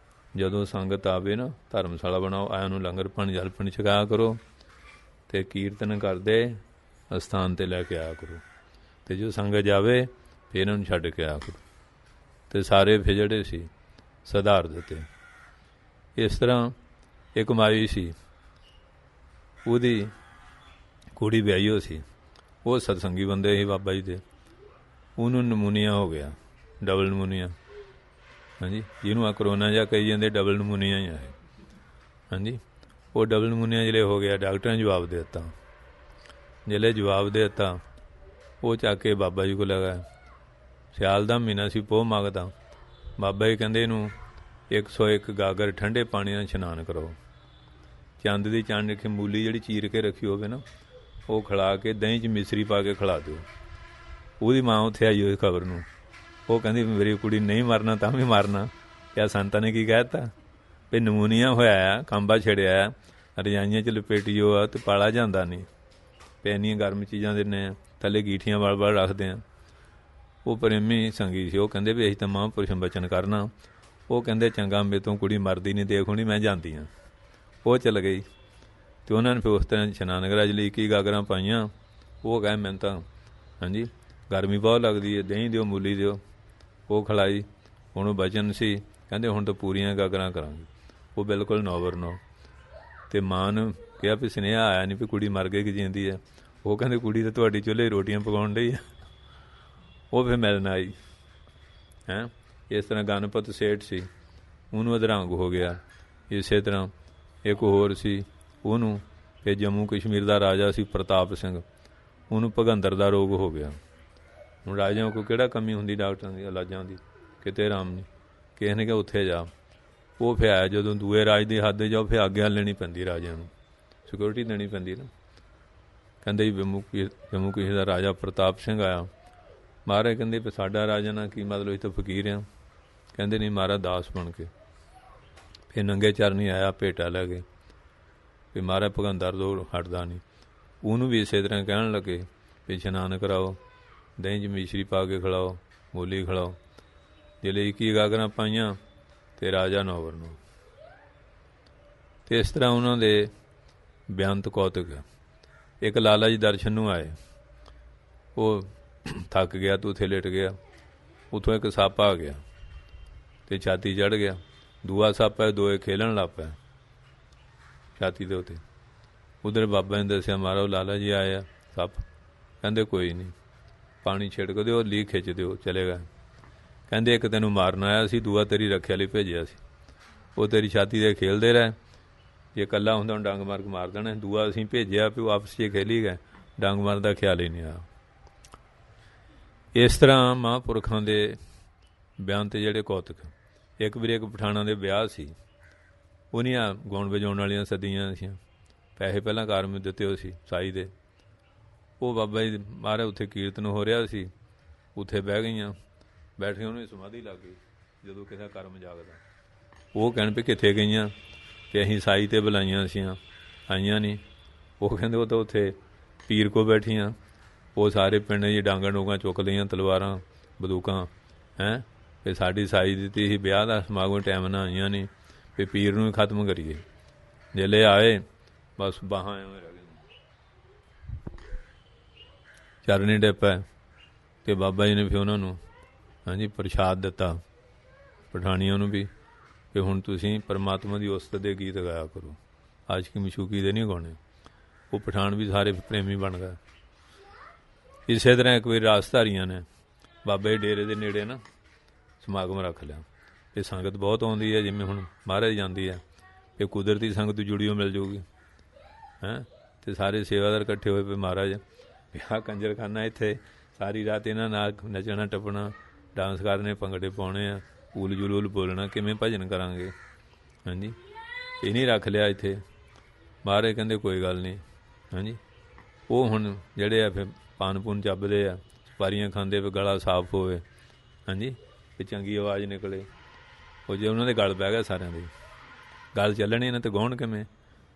ਜਦੋਂ ਸੰਗਤ ਆਵੇ ਨਾ ਧਰਮਸ਼ਾਲਾ ਬਣਾਓ, ਆਇਆਂ ਨੂੰ ਲੰਗਰ ਪਾਣੀ ਜਲ ਪਾਣੀ ਛਕਾਇਆ ਕਰੋ ਅਤੇ ਕੀਰਤਨ ਕਰਦੇ ਅਸਥਾਨ 'ਤੇ ਲੈ ਕੇ ਆਇਆ ਕਰੋ, ਅਤੇ ਜੋ ਸੰਗਤ ਜਾਵੇ ਫਿਰ ਇਹਨਾਂ ਨੂੰ ਛੱਡ ਕੇ ਆਇਆ ਕਰੋ। ਅਤੇ ਸਾਰੇ ਫਿਰ ਜਿਹੜੇ ਸੀ ਸੁਧਾਰ ਦਿੱਤੇ। ਇਸ ਤਰ੍ਹਾਂ ਇੱਕ ਮਾਈ ਸੀ, ਉਹਦੀ ਕੁੜੀ ਵਿਆਹੀ ਹੋ ਸੀ, ਉਹ ਸਤਸੰਗੀ ਬੰਦੇ ਸੀ ਬਾਬਾ ਜੀ ਦੇ। ਉਹਨੂੰ ਨਮੂਨੀਆ ਹੋ ਗਿਆ, ਡਬਲ ਨਮੂਨੀਆ। ਹਾਂਜੀ, ਜਿਹਨੂੰ ਆ ਕਰੋਨਾ ਜਿਹਾ ਕਹੀ ਜਾਂਦੇ, ਡਬਲ ਨਮੂਨੀਆ ਹੀ ਆ ਇਹ। ਹਾਂਜੀ, ਉਹ ਡਬਲ ਨਮੂਨੀਆ ਜਿਹੜੇ ਹੋ ਗਿਆ, ਡਾਕਟਰਾਂ ਨੇ ਜਵਾਬ ਦੇ ਦਿੱਤਾ। ਜਿਹੜੇ ਜਵਾਬ ਦੇ ਦਿੱਤਾ, ਉਹ ਚੱਕ ਕੇ ਬਾਬਾ ਜੀ ਕੋਲ ਲਗਾ। ਸਿਆਲ ਦਾ ਮਹੀਨਾ ਸੀ, ਪੋਹ ਮੰਗਦਾ। ਬਾਬਾ ਜੀ ਕਹਿੰਦੇ ਇਹਨੂੰ 101 ਗਾਗਰ ਠੰਡੇ ਪਾਣੀ ਨਾਲ ਇਸ਼ਨਾਨ ਕਰੋ। ਚੰਦ ਦੀ ਚੰਨ ਰੱਖੀ, ਮੂਲੀ ਜਿਹੜੀ ਚੀਰ ਕੇ ਰੱਖੀ ਹੋਵੇ ਨਾ, ਉਹ ਖਿਲਾ ਕੇ ਦਹੀਂ 'ਚ ਮਿਸਰੀ ਪਾ ਕੇ ਖਿਲਾ ਦਿਓ। ਉਹਦੀ ਮਾਂ ਉੱਥੇ ਆਈ ਹੋਈ ਖਬਰ ਨੂੰ, ਉਹ ਕਹਿੰਦੀ ਮੇਰੀ ਕੁੜੀ ਨਹੀਂ ਮਰਨਾ ਤਾਂ ਵੀ ਮਰਨਾ। ਕਿਆ ਸੰਤਾਂ ਨੇ ਕੀ ਕਹਿ ਦਿੱਤਾ ਵੀ ਨਮੂਨੀਆ ਹੋਇਆ ਆ, ਕੰਬਾ ਛੜਿਆ, ਰਜਾਈਆਂ 'ਚ ਲਪੇਟੀਓ ਆ ਅਤੇ ਪਾਲਾ ਜਾਂਦਾ ਨਹੀਂ, ਪੈਨੀਆਂ ਗਰਮ ਚੀਜ਼ਾਂ ਦਿੰਦੇ ਆ, ਥੱਲੇ ਗੀਠੀਆਂ ਵਲ ਰੱਖਦੇ ਆ। ਉਹ ਪ੍ਰੇਮੀ ਸੰਗੀ ਸੀ, ਉਹ ਕਹਿੰਦੇ ਵੀ ਅਸੀਂ ਤਾਂ ਮਹਾਂਪੁਰਸ਼ ਬਚਨ ਕਰਨਾ। ਉਹ ਕਹਿੰਦੇ ਚੰਗਾ, ਮੇਰੇ ਤੋਂ ਕੁੜੀ ਮਰਦੀ ਨਹੀਂ, ਦੇਖ ਹੁਣੀ ਮੈਂ ਜਾਂਦੀ ਹਾਂ। ਉਹ ਚੱਲ ਗਈ ਅਤੇ ਉਹਨਾਂ ਨੇ ਫਿਰ ਉਸ ਤਰ੍ਹਾਂ ਇਸ਼ਨਾਨ ਕਰਾਇਆ। ਲਈ ਕੀ ਗਾਗਰਾਂ ਪਾਈਆਂ, ਉਹ ਕਹੇ ਮੈਨੂੰ ਤਾਂ ਹਾਂਜੀ ਗਰਮੀ ਬਹੁਤ ਲੱਗਦੀ ਹੈ, ਦਹੀਂ ਦਿਓ, ਮੂਲੀ ਦਿਓ। ਉਹ ਖਿਲਾਈ। ਹੁਣ ਉਹ ਬਚਨ ਸੀ, ਕਹਿੰਦੇ ਹੁਣ ਤਾਂ ਪੂਰੀਆਂ ਗਾਗਰਾਂ ਕਰਾਂਗੇ। ਉਹ ਬਿਲਕੁਲ 9/9। ਅਤੇ ਮਾਂ ਨੂੰ ਕਿਹਾ ਵੀ ਸੁਨੇਹਾ ਆਇਆ ਨਹੀਂ ਵੀ ਕੁੜੀ ਮਰ ਗਈ ਕਿ ਜਿੰਦੀ ਹੈ। ਉਹ ਕਹਿੰਦੇ ਕੁੜੀ ਤਾਂ ਤੁਹਾਡੀ ਚੁੱਲ੍ਹੇ ਰੋਟੀਆਂ ਪਕਾਉਣ ਡਈ ਆ। ਉਹ ਫਿਰ ਮਿਲਣ ਆਈ ਹੈਂ। ਇਸ ਤਰ੍ਹਾਂ ਗਣਪਤ ਸੇਠ ਸੀ, ਉਹਨੂੰ ਅਧਰੰਗ ਹੋ ਗਿਆ। ਇਸੇ ਤਰ੍ਹਾਂ ਇੱਕ ਹੋਰ ਸੀ, ਉਹਨੂੰ ਫਿਰ ਜੰਮੂ ਕਸ਼ਮੀਰ ਦਾ ਰਾਜਾ ਸੀ ਪ੍ਰਤਾਪ ਸਿੰਘ, ਉਹਨੂੰ ਭਗੰਦਰ ਦਾ ਰੋਗ ਹੋ ਗਿਆ। ਹੁਣ ਰਾਜਿਆਂ ਕੋਲ ਕਿਹੜਾ ਕਮੀ ਹੁੰਦੀ ਡਾਕਟਰਾਂ ਦੀ, ਇਲਾਜਾਂ ਦੀ, ਕਿਤੇ ਆਰਾਮ ਨਹੀਂ। ਕਿਸੇ ਨੇ ਕਿਹਾ ਉੱਥੇ ਜਾ। ਉਹ ਫਿਰ ਆਇਆ। ਜਦੋਂ ਦੂਏ ਰਾਜ ਦੀ ਹੱਦ ਜਾਓ, ਫਿਰ ਆਗਿਆ ਲੈਣੀ ਪੈਂਦੀ ਰਾਜਿਆਂ ਨੂੰ, ਸਿਕਿਉਰਿਟੀ ਦੇਣੀ ਪੈਂਦੀ ਨਾ। ਕਹਿੰਦੇ ਜੀ ਜੰਮੂ ਕਸ਼ਮੀਰ ਦਾ ਰਾਜਾ ਪ੍ਰਤਾਪ ਸਿੰਘ ਆਇਆ। ਮਹਾਰਾਜ ਕਹਿੰਦੇ ਵੀ ਸਾਡਾ ਰਾਜਾ ਨਾ ਕੀ ਮਤਲਬ, ਅਸੀਂ ਤਾਂ ਫਕੀਰ ਹਾਂ। ਕਹਿੰਦੇ ਨਹੀਂ ਮਹਾਰਾਜ ਦਾਸ ਬਣ ਕੇ। ਫਿਰ ਨੰਗੇ ਚਰਨੀ ਆਇਆ, ਭੇਟਾ ਲੈ ਕੇ ਵੀ ਮਹਾਰਾਜ ਭਗੰਦਰ ਤੋਂ ਹਟਦਾ ਨਹੀਂ। ਉਹਨੂੰ ਵੀ ਇਸੇ ਤਰ੍ਹਾਂ ਕਹਿਣ ਲੱਗੇ ਵੀ ਇਸ਼ਨਾਨ ਕਰਾਓ, ਦਹੀਂ 'ਚ ਮਿਸ਼ਰੀ ਪਾ ਕੇ ਖਿਲਾਓ, ਮੂਲੀ ਖਿਲਾਓ। ਜਿਹੜੇ 21 ਗਾਗਰਾਂ ਪਾਈਆਂ ਅਤੇ ਰਾਜਾ 9/9। ਅਤੇ ਇਸ ਤਰ੍ਹਾਂ ਉਹਨਾਂ ਦੇ ਬੇਅੰਤ ਕੌਤਕ। ਇੱਕ ਲਾਲਾ ਜੀ ਦਰਸ਼ਨ ਨੂੰ ਆਏ। ਉਹ ਥੱਕ ਗਿਆ ਤਾਂ ਉੱਥੇ ਲੇਟ ਗਿਆ। ਉੱਥੋਂ ਇੱਕ ਸੱਪ ਆ ਗਿਆ ਅਤੇ ਛਾਤੀ ਚੜ੍ਹ ਗਿਆ। ਦੂਆ ਸੱਪ ਹੈ, ਦੋਏ ਖੇਲਣ ਲੱਗ ਪਿਆ ਛਾਤੀ ਦੇ ਉੱਤੇ। ਉਧਰ ਬਾਬਾ ਨੇ ਦੱਸਿਆ ਮਾਰੋ ਲਾਲਾ ਜੀ ਆਏ ਆ ਸੱਪ। ਕਹਿੰਦੇ ਕੋਈ ਨਹੀਂ, ਪਾਣੀ ਛਿੜਕ ਦਿਓ, ਲੀਕ ਖਿੱਚ ਦਿਓ, ਚਲੇਗਾ। ਕਹਿੰਦੇ ਇੱਕ ਤੈਨੂੰ ਮਾਰਨ ਆਇਆ ਸੀ, ਦੂਆ ਤੇਰੀ ਰੱਖਿਆ ਲਈ ਭੇਜਿਆ ਸੀ। ਉਹ ਤੇਰੀ ਛਾਤੀ 'ਤੇ ਖੇਲਦੇ ਰਹੇ, ਜੇ ਇਕੱਲਾ ਹੁੰਦਾ ਉਹਨੂੰ ਡੰਗ ਮਾਰ ਕੇ ਮਾਰ ਦੇਣਾ। ਦੂਆ ਅਸੀਂ ਭੇਜਿਆ ਵੀ ਉਹ ਆਪਸ 'ਚ ਖੇਲੀ ਗਏ, ਡੰਗ ਮਾਰਨ ਦਾ ਖਿਆਲ ਹੀ ਨਹੀਂ ਆਇਆ। ਇਸ ਤਰ੍ਹਾਂ ਮਹਾਂਪੁਰਖਾਂ ਦੇ ਬਿਆਨ 'ਤੇ ਜਿਹੜੇ ਕੌਤਕ। ਇੱਕ ਵਾਰੀ ਇੱਕ ਪਠਾਣਾ ਦੇ ਵਿਆਹ ਸੀ, ਉਹਨੀਆਂ ਗਾਉਣ ਵਜਾਉਣ ਵਾਲੀਆਂ ਸਦੀਆਂ ਸੀ, ਪੈਸੇ ਪਹਿਲਾਂ ਕਾਰਮੀ ਦਿੱਤੇ ਹੋਏ ਸੀ ਸਾਈ ਦੇ। ਉਹ ਬਾਬਾ ਜੀ ਮਹਾਰਾਜ ਉੱਥੇ ਕੀਰਤਨ ਹੋ ਰਿਹਾ ਸੀ, ਉੱਥੇ ਬਹਿ ਗਈਆਂ। ਬੈਠ ਕੇ ਉਹਨੂੰ ਸਮਾਧੀ ਲੱਗ ਗਈ। ਜਦੋਂ ਕਿਸੇ ਦਾ ਕਰਮ ਜਾਗਦਾ, ਉਹ ਕਹਿਣ ਵੀ ਕਿੱਥੇ ਗਈਆਂ, ਕਿ ਅਸੀਂ ਸਾਈ 'ਤੇ ਬੁਲਾਈਆਂ ਸੀਆਂ, ਆਈਆਂ ਨਹੀਂ। ਉਹ ਕਹਿੰਦੇ ਉਹ ਤਾਂ ਉੱਥੇ ਪੀਰ ਕੋ ਬੈਠੀਆਂ। ਉਹ ਸਾਰੇ ਪਿੰਡ ਜੀ ਡਾਂਗਾਂ ਡੂੰਗਾਂ ਚੁੱਕ ਲਈਆਂ, ਤਲਵਾਰਾਂ ਬੰਦੂਕਾਂ ਹੈਂ। ਫਿਰ ਸਾਡੀ ਸਾਈ ਦਿੱਤੀ ਸੀ ਵਿਆਹ ਦਾ ਸਮਾਗਮ ਟਾਈਮ ਨਾਲ ਆਈਆਂ ਨਹੀਂ, ਫਿਰ ਪੀਰ ਨੂੰ ਹੀ ਖਤਮ ਕਰੀਏ। ਜੇਲੇ ਆਏ ਬਸ ਬਾਹਾਂ ਐਵੇਂ ਰਹਿ ਗਈਆਂ, ਚਰਨੀ ਡਿੱਪਾ। ਅਤੇ ਬਾਬਾ ਜੀ ਨੇ ਫਿਰ ਉਹਨਾਂ ਨੂੰ ਹਾਂਜੀ ਪ੍ਰਸ਼ਾਦ ਦਿੱਤਾ, ਪਠਾਣੀਆਂ ਨੂੰ ਵੀ, ਕਿ ਹੁਣ ਤੁਸੀਂ ਪਰਮਾਤਮਾ ਦੀ ਉਸਤਤ ਦੇ ਗੀਤ ਗਾਇਆ ਕਰੋ, ਆਸ਼ਕੀ ਮਸ਼ੂਕੀ ਦੇ ਨਹੀਂ ਗਾਉਣੇ। ਉਹ ਪਠਾਨ ਵੀ ਸਾਰੇ ਪ੍ਰੇਮੀ ਬਣ ਗਏ। ਇਸੇ ਤਰ੍ਹਾਂ ਇੱਕ ਵਾਰੀ ਰਾਸਧਾਰੀਆਂ ਨੇ ਬਾਬਾ ਜੀ ਡੇਰੇ ਦੇ ਨੇੜੇ ਨਾ ਸਮਾਗਮ ਰੱਖ ਲਿਆ। ਇਹ ਸੰਗਤ ਬਹੁਤ ਆਉਂਦੀ ਹੈ, ਜਿਵੇਂ ਹੁਣ ਮਹਾਰਾਜ ਜਾਂਦੀ ਹੈ, ਇਹ ਕੁਦਰਤੀ ਸੰਗਤ ਜੁੜੀਓ ਮਿਲ ਜਾਊਗੀ ਹੈਂ। ਅਤੇ ਸਾਰੇ ਸੇਵਾਦਾਰ ਇਕੱਠੇ ਹੋਏ ਪਏ, ਮਹਾਰਾਜ ਆਹ ਕੰਜਰਖਾਨਾ ਇੱਥੇ ਸਾਰੀ ਰਾਤ ਇਹਨਾਂ ਨਾਲ ਨੱਚਣਾ ਟੱਪਣਾ, ਡਾਂਸ ਕਰਨੇ, ਭੰਗੜੇ ਪਾਉਣੇ ਆ, ਊਲ ਜਲੂਲ ਬੋਲਣਾ, ਕਿਵੇਂ ਭਜਨ ਕਰਾਂਗੇ ਹਾਂਜੀ। ਇਹ ਨਹੀਂ ਰੱਖ ਲਿਆ ਇੱਥੇ। ਮਹਾਰਾਜ ਕਹਿੰਦੇ ਕੋਈ ਗੱਲ ਨਹੀਂ ਹਾਂਜੀ। ਉਹ ਹੁਣ ਜਿਹੜੇ ਆ ਫਿਰ ਪਾਨ ਪੂਨ ਚੱਬਦੇ ਆ, ਸੁਪਾਰੀਆਂ ਖਾਂਦੇ, ਫਿਰ ਗਲਾ ਸਾਫ਼ ਹੋਵੇ ਹਾਂਜੀ, ਵੀ ਚੰਗੀ ਆਵਾਜ਼ ਨਿਕਲੇ। ਉਹ ਜੇ ਉਹਨਾਂ ਦੇ ਗਲ ਪੈ ਗਿਆ, ਸਾਰਿਆਂ ਦੇ ਗਲ ਚੱਲਣੀ ਨਾ, ਤਾਂ ਗਾਉਣ ਕਿਵੇਂ।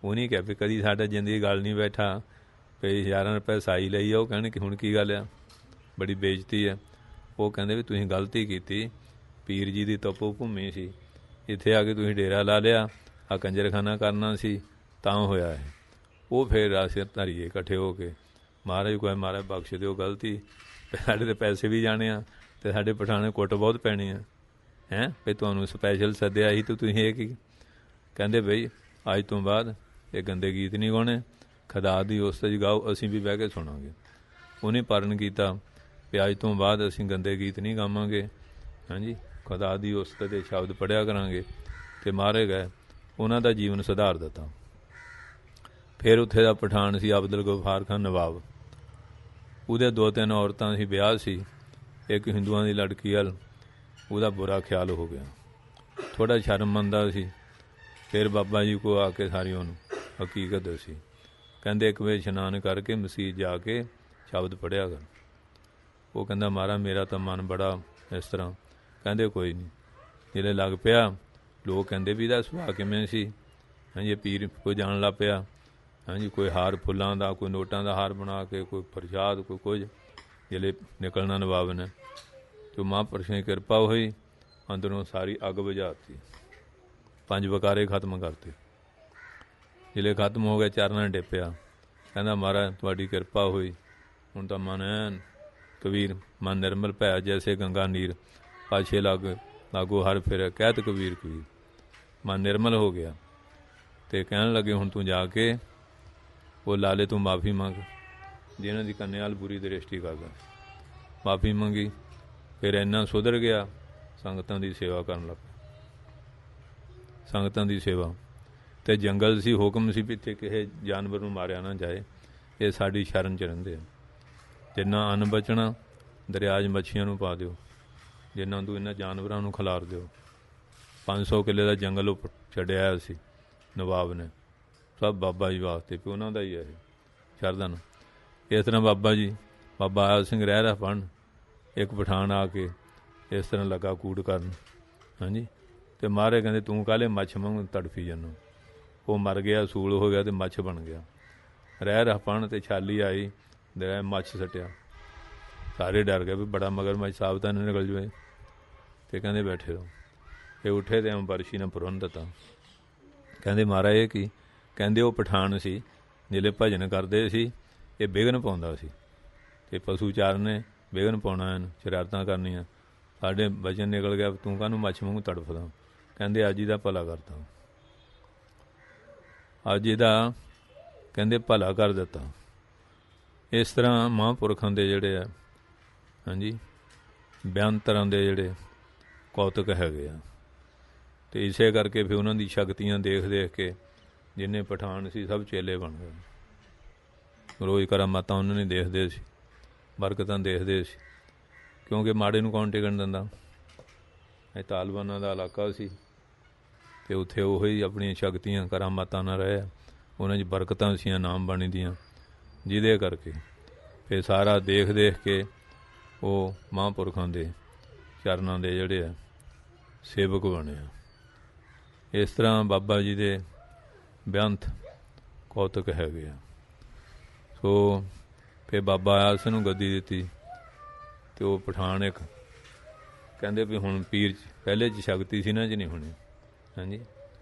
ਉਹ ਨਹੀਂ ਕਿਹਾ ਵੀ ਕਦੀ ਸਾਡਾ ਜ਼ਿੰਦਗੀ ਗਲ ਨਹੀਂ ਬੈਠਾ, ਵੀ 1000 ਰੁਪਏ ਸਾਈ ਲਈ ਆ। ਉਹ ਕਹਿਣ ਕਿ ਹੁਣ ਕੀ ਗੱਲ ਆ, ਬੜੀ ਬੇਇੱਜ਼ਤੀ ਹੈ। ਉਹ ਕਹਿੰਦੇ ਵੀ ਤੁਸੀਂ ਗਲਤੀ ਕੀਤੀ, ਪੀਰ ਜੀ ਦੀ ਤਪੋ ਭੂਮੀ ਸੀ, ਇੱਥੇ ਆ ਕੇ ਤੁਸੀਂ ਡੇਰਾ ਲਾ ਲਿਆ, ਆਹ ਕੰਜਰਖਾਨਾ ਕਰਨਾ ਸੀ ਤਾਂ ਹੋਇਆ ਹੈ। ਉਹ ਫਿਰ ਅਸੀਂ ਧਾਰੀਏ ਇਕੱਠੇ ਹੋ ਕੇ ਮਹਾਰਾਜ ਕੋਲ, ਮਹਾਰਾਜ ਬਖਸ਼ ਦਿਓ ਗਲਤੀ, ਸਾਡੇ ਤਾਂ ਪੈਸੇ ਵੀ ਜਾਣੇ ਆ, ਅਤੇ ਸਾਡੇ ਪਠਾਣੇ ਕੁੱਟ ਬਹੁਤ ਪੈਣੀ ਆ ਹੈਂ। ਵੀ ਤੁਹਾਨੂੰ ਸਪੈਸ਼ਲ ਸੱਦਿਆ ਸੀ, ਤਾਂ ਤੁਸੀਂ ਇਹ ਕੀ। ਕਹਿੰਦੇ ਬਈ ਅੱਜ ਤੋਂ ਬਾਅਦ ਇਹ ਗੰਦੇ ਗੀਤ ਨਹੀਂ ਗਾਉਣੇ, ਖੁਦਾ ਦੀ ਉਸਤਤ ਗਾਓ, ਅਸੀਂ ਵੀ ਬਹਿ ਕੇ ਸੁਣਾਂਗੇ। ਉਹਨੇ ਪਰਨ ਕੀਤਾ ਵੀ ਅੱਜ ਤੋਂ ਬਾਅਦ ਅਸੀਂ ਗੰਦੇ ਗੀਤ ਨਹੀਂ ਗਾਵਾਂਗੇ ਹਾਂਜੀ, ਖੁਦਾ ਦੀ ਉਸਤਤ ਦੇ ਸ਼ਬਦ ਪੜ੍ਹਿਆ ਕਰਾਂਗੇ। ਅਤੇ ਮਾਰੇ ਗਏ, ਉਹਨਾਂ ਦਾ ਜੀਵਨ ਸੁਧਾਰ ਦਿੱਤਾ। ਫਿਰ ਉੱਥੇ ਦਾ ਪਠਾਨ ਸੀ ਅਬਦੁਲ ਗਫਾਰ ਖਾਨ ਨਵਾਬ, ਉਹਦੇ 2-3 ਔਰਤਾਂ ਸੀ, ਵਿਆਹ ਸੀ। ਇੱਕ ਹਿੰਦੂਆਂ ਦੀ ਲੜਕੀ ਵੱਲ ਉਹਦਾ ਬੁਰਾ ਖਿਆਲ ਹੋ ਗਿਆ, ਥੋੜ੍ਹਾ ਸ਼ਰਮਮੰਦਾ ਸੀ। ਫਿਰ ਬਾਬਾ ਜੀ ਕੋਲ ਆ ਕੇ ਸਾਰੀ ਉਹਨੂੰ ਹਕੀਕਤ ਦੱਸੀ। ਕਹਿੰਦੇ ਇੱਕ ਵੇ ਇਸ਼ਨਾਨ ਕਰਕੇ ਮਸੀਤ ਜਾ ਕੇ ਸ਼ਬਦ ਪੜ੍ਹਿਆ ਕਰ। ਉਹ ਕਹਿੰਦਾ ਮਹਾਰਾਜ ਮੇਰਾ ਤਾਂ ਮਨ ਬੜਾ ਇਸ ਤਰ੍ਹਾਂ। ਕਹਿੰਦੇ ਕੋਈ ਨਹੀਂ। ਜਿਹੜੇ ਲੱਗ ਪਿਆ, ਲੋਕ ਕਹਿੰਦੇ ਵੀ ਇਹਦਾ ਸੁਭਾਅ ਕਿਵੇਂ ਸੀ ਹਾਂਜੀ। ਪੀਰ ਕੋਈ ਜਾਣ ਲੱਗ ਪਿਆ ਹਾਂਜੀ, ਕੋਈ ਹਾਰ ਫੁੱਲਾਂ ਦਾ, ਕੋਈ ਨੋਟਾਂ ਦਾ ਹਾਰ ਬਣਾ ਕੇ, ਕੋਈ ਪ੍ਰਸ਼ਾਦ, ਕੋਈ ਕੁਝ। ਜਿਹੜੇ ਨਿਕਲਣਾ ਨਵਾਬ ਨੇ, ਅਤੇ ਮਹਾਂਪੁਰਸ਼ਾਂ ਦੀ ਕਿਰਪਾ ਹੋਈ, ਅੰਦਰੋਂ ਸਾਰੀ ਅੱਗ ਬੁਝਾਤੀ, 5 ਵਕਾਰੇ ਖਤਮ ਕਰਤੇ। ਜਿਹੜੇ ਖਤਮ ਹੋ ਗਏ, ਚਰਨਾਂ ਡਿੱਪਿਆ। ਕਹਿੰਦਾ ਮਹਾਰਾਜ ਤੁਹਾਡੀ ਕਿਰਪਾ ਹੋਈ, ਹੁਣ ਤਾਂ ਮਨ ਐਨ ਕਬੀਰ ਮਨ ਨਿਰਮਲ ਭੈ ਜੈਸੇ ਗੰਗਾ ਨੀਰ, ਪਾਛੇ ਲਾਗੋ ਹਰ ਫਿਰ ਕਹਿਤ ਕਬੀਰ ਕਬੀਰ। ਮਨ ਨਿਰਮਲ ਹੋ ਗਿਆ। ਅਤੇ ਕਹਿਣ ਲੱਗੇ ਹੁਣ ਤੂੰ ਜਾ ਕੇ ਉਹ ਲਾਲੇ ਤੂੰ ਮਾਫੀ ਮੰਗ, ਜਿਹਨਾਂ ਦੀ ਕੰਨਿਆ ਵੱਲ ਬੁਰੀ ਦ੍ਰਿਸ਼ਟੀ ਕਰਦਾ। ਮਾਫੀ ਮੰਗੀ, ਫਿਰ ਇੰਨਾ ਸੁਧਰ ਗਿਆ, ਸੰਗਤਾਂ ਦੀ ਸੇਵਾ ਕਰਨ ਲੱਗ ਪਿਆ। ਸੰਗਤਾਂ ਦੀ ਸੇਵਾ, ਅਤੇ ਜੰਗਲ ਸੀ, ਹੁਕਮ ਸੀ ਵੀ ਇੱਥੇ ਕਿਸੇ ਜਾਨਵਰ ਨੂੰ ਮਾਰਿਆ ਨਾ ਜਾਏ, ਇਹ ਸਾਡੀ ਸ਼ਰਨ 'ਚ ਰਹਿੰਦੇ ਆ। ਜਿੰਨਾ ਅੰਨ ਬਚਣਾ ਦਰਿਆ 'ਚ ਮੱਛੀਆਂ ਨੂੰ ਪਾ ਦਿਓ, ਜਿੰਨਾ ਤੂੰ ਇਹਨਾਂ ਜਾਨਵਰਾਂ ਨੂੰ ਖਿਲਾਰ ਦਿਓ। 500 ਕਿੱਲੇ ਦਾ ਜੰਗਲ ਉਹ ਛੱਡਿਆ ਸੀ ਨਵਾਬ ਨੇ, ਸਭ ਬਾਬਾ ਜੀ ਵਾਸਤੇ, ਵੀ ਉਹਨਾਂ ਦਾ ਹੀ ਹੈ ਇਹ ਸ਼ਰਧਨ। ਇਸ ਤਰ੍ਹਾਂ ਬਾਬਾ ਆਇਆ ਸਿੰਘ ਰਹਿ ਰਿਹਾ ਪੜ੍ਹਨ, ਇੱਕ ਪਠਾਨ ਆ ਕੇ ਇਸ ਤਰ੍ਹਾਂ ਲੱਗਾ ਕੂੜ ਕਰਨ ਹਾਂਜੀ। ਅਤੇ ਮਹਾਰਾਜ ਕਹਿੰਦੇ ਤੂੰ ਕਾਹਲੇ ਮੱਛ ਵਾਂਗੂ ਤੜਫੀ ਜਾਂਦਾ। ਉਹ ਮਰ ਗਿਆ, ਸੂਲ ਹੋ ਗਿਆ, ਅਤੇ ਮੱਛ ਬਣ ਗਿਆ। ਰਹਿ ਰਿਹਾ ਪੜ੍ਹਨ, ਅਤੇ ਛਾਲੀ ਆਈ, ਦਰਿਆ ਮੱਛ ਸੱਟਿਆ। ਸਾਰੇ ਡਰ ਗਏ ਵੀ ਬੜਾ ਮਗਰਮੱਛ ਸਾਵਧਾਨ ਨਿਕਲ ਜਾਵੇ। ਅਤੇ ਕਹਿੰਦੇ ਬੈਠੇ ਰਹੋ। ਇਹ ਉੱਠੇ ਅਤੇ ਅੰਬਰਸ਼ੀ ਨੇ ਪੁਰਨ ਦਿੱਤਾ। ਕਹਿੰਦੇ ਮਹਾਰਾਜ ਇਹ ਕੀ। ਕਹਿੰਦੇ ਉਹ ਪਠਾਨ ਸੀ, ਜਿਹੜੇ ਭਜਨ ਕਰਦੇ ਸੀ, ਇਹ ਵਿਘਨ ਪਾਉਂਦਾ ਸੀ, ਅਤੇ ਪਸ਼ੂ ਚਾਰਨੇ ਵਿਘਨ ਪਾਉਣਾ, ਇਹਨੂੰ ਸ਼ਰਾਰਤਾਂ ਕਰਨੀਆਂ। ਸਾਡੇ ਵਚਨ ਨਿਕਲ ਗਿਆ, ਤੂੰ ਕਾਹਨੂੰ ਮੱਛ ਵਾਂਗੂ ਤੜਫਦਾ। ਕਹਿੰਦੇ ਅੱਜ ਇਹਦਾ ਭਲਾ ਕਰਤਾ, ਅੱਜ ਇਹਦਾ ਕਹਿੰਦੇ ਭਲਾ ਕਰ ਦਿੱਤਾ। ਇਸ ਤਰ੍ਹਾਂ ਮਹਾਂਪੁਰਖਾਂ ਦੇ ਜਿਹੜੇ ਆ ਹਾਂਜੀ ਬੇਅੰਤ ਤਰ੍ਹਾਂ ਦੇ ਜਿਹੜੇ ਕੌਤਕ ਹੈਗੇ ਆ। ਅਤੇ ਇਸੇ ਕਰਕੇ ਫਿਰ ਉਹਨਾਂ ਦੀ ਸ਼ਕਤੀਆਂ ਦੇਖ ਦੇਖ ਕੇ ਜਿੰਨੇ ਪਠਾਨ ਸੀ ਸਭ ਚੇਲੇ ਬਣ ਗਏ। ਰੋਜ਼ ਕਰਾਮਾਤਾਂ ਉਹਨਾਂ ਨੇ ਦੇਖਦੇ ਸੀ, ਬਰਕਤਾਂ ਦੇਖਦੇ ਸੀ, ਕਿਉਂਕਿ ਮਾੜੇ ਨੂੰ ਕੌਣ ਟਿਕਣ ਦਿੰਦਾ। ਇਹ ਤਾਲਬਾਨਾਂ ਦਾ ਇਲਾਕਾ ਸੀ, ਅਤੇ ਉੱਥੇ ਉਹ ਹੀ ਆਪਣੀਆਂ ਸ਼ਕਤੀਆਂ ਕਰਾਮਾਤਾਂ ਨਾਲ ਰਹੇ। ਉਹਨਾਂ 'ਚ ਬਰਕਤਾਂ ਸੀਆਂ ਨਾਮ ਬਾਣੀ ਦੀਆਂ, ਜਿਹਦੇ ਕਰਕੇ ਫਿਰ ਸਾਰਾ ਦੇਖ ਦੇਖ ਕੇ ਉਹ ਮਹਾਂਪੁਰਖਾਂ ਦੇ ਚਰਨਾਂ ਦੇ ਜਿਹੜੇ ਆ ਸੇਵਕ ਬਣੇ ਆ। ਇਸ ਤਰ੍ਹਾਂ ਬਾਬਾ ਜੀ ਦੇ ਬੇਅੰਤ ਕੌਤਕ ਹੈਗੇ ਆ। ਸੋ ਫਿਰ ਬਾਬਾ ਆਸ ਨੂੰ ਗੱਦੀ ਦਿੱਤੀ ਅਤੇ ਉਹ ਪਠਾਨ ਇੱਕ ਕਹਿੰਦੇ ਵੀ ਹੁਣ ਪੀਰ 'ਚ ਪਹਿਲੇ 'ਚ ਸ਼ਕਤੀ ਸੀ ਨਾ ਜੀ, ਨਹੀਂ ਹੋਣੀ। ਹਾਂਜੀ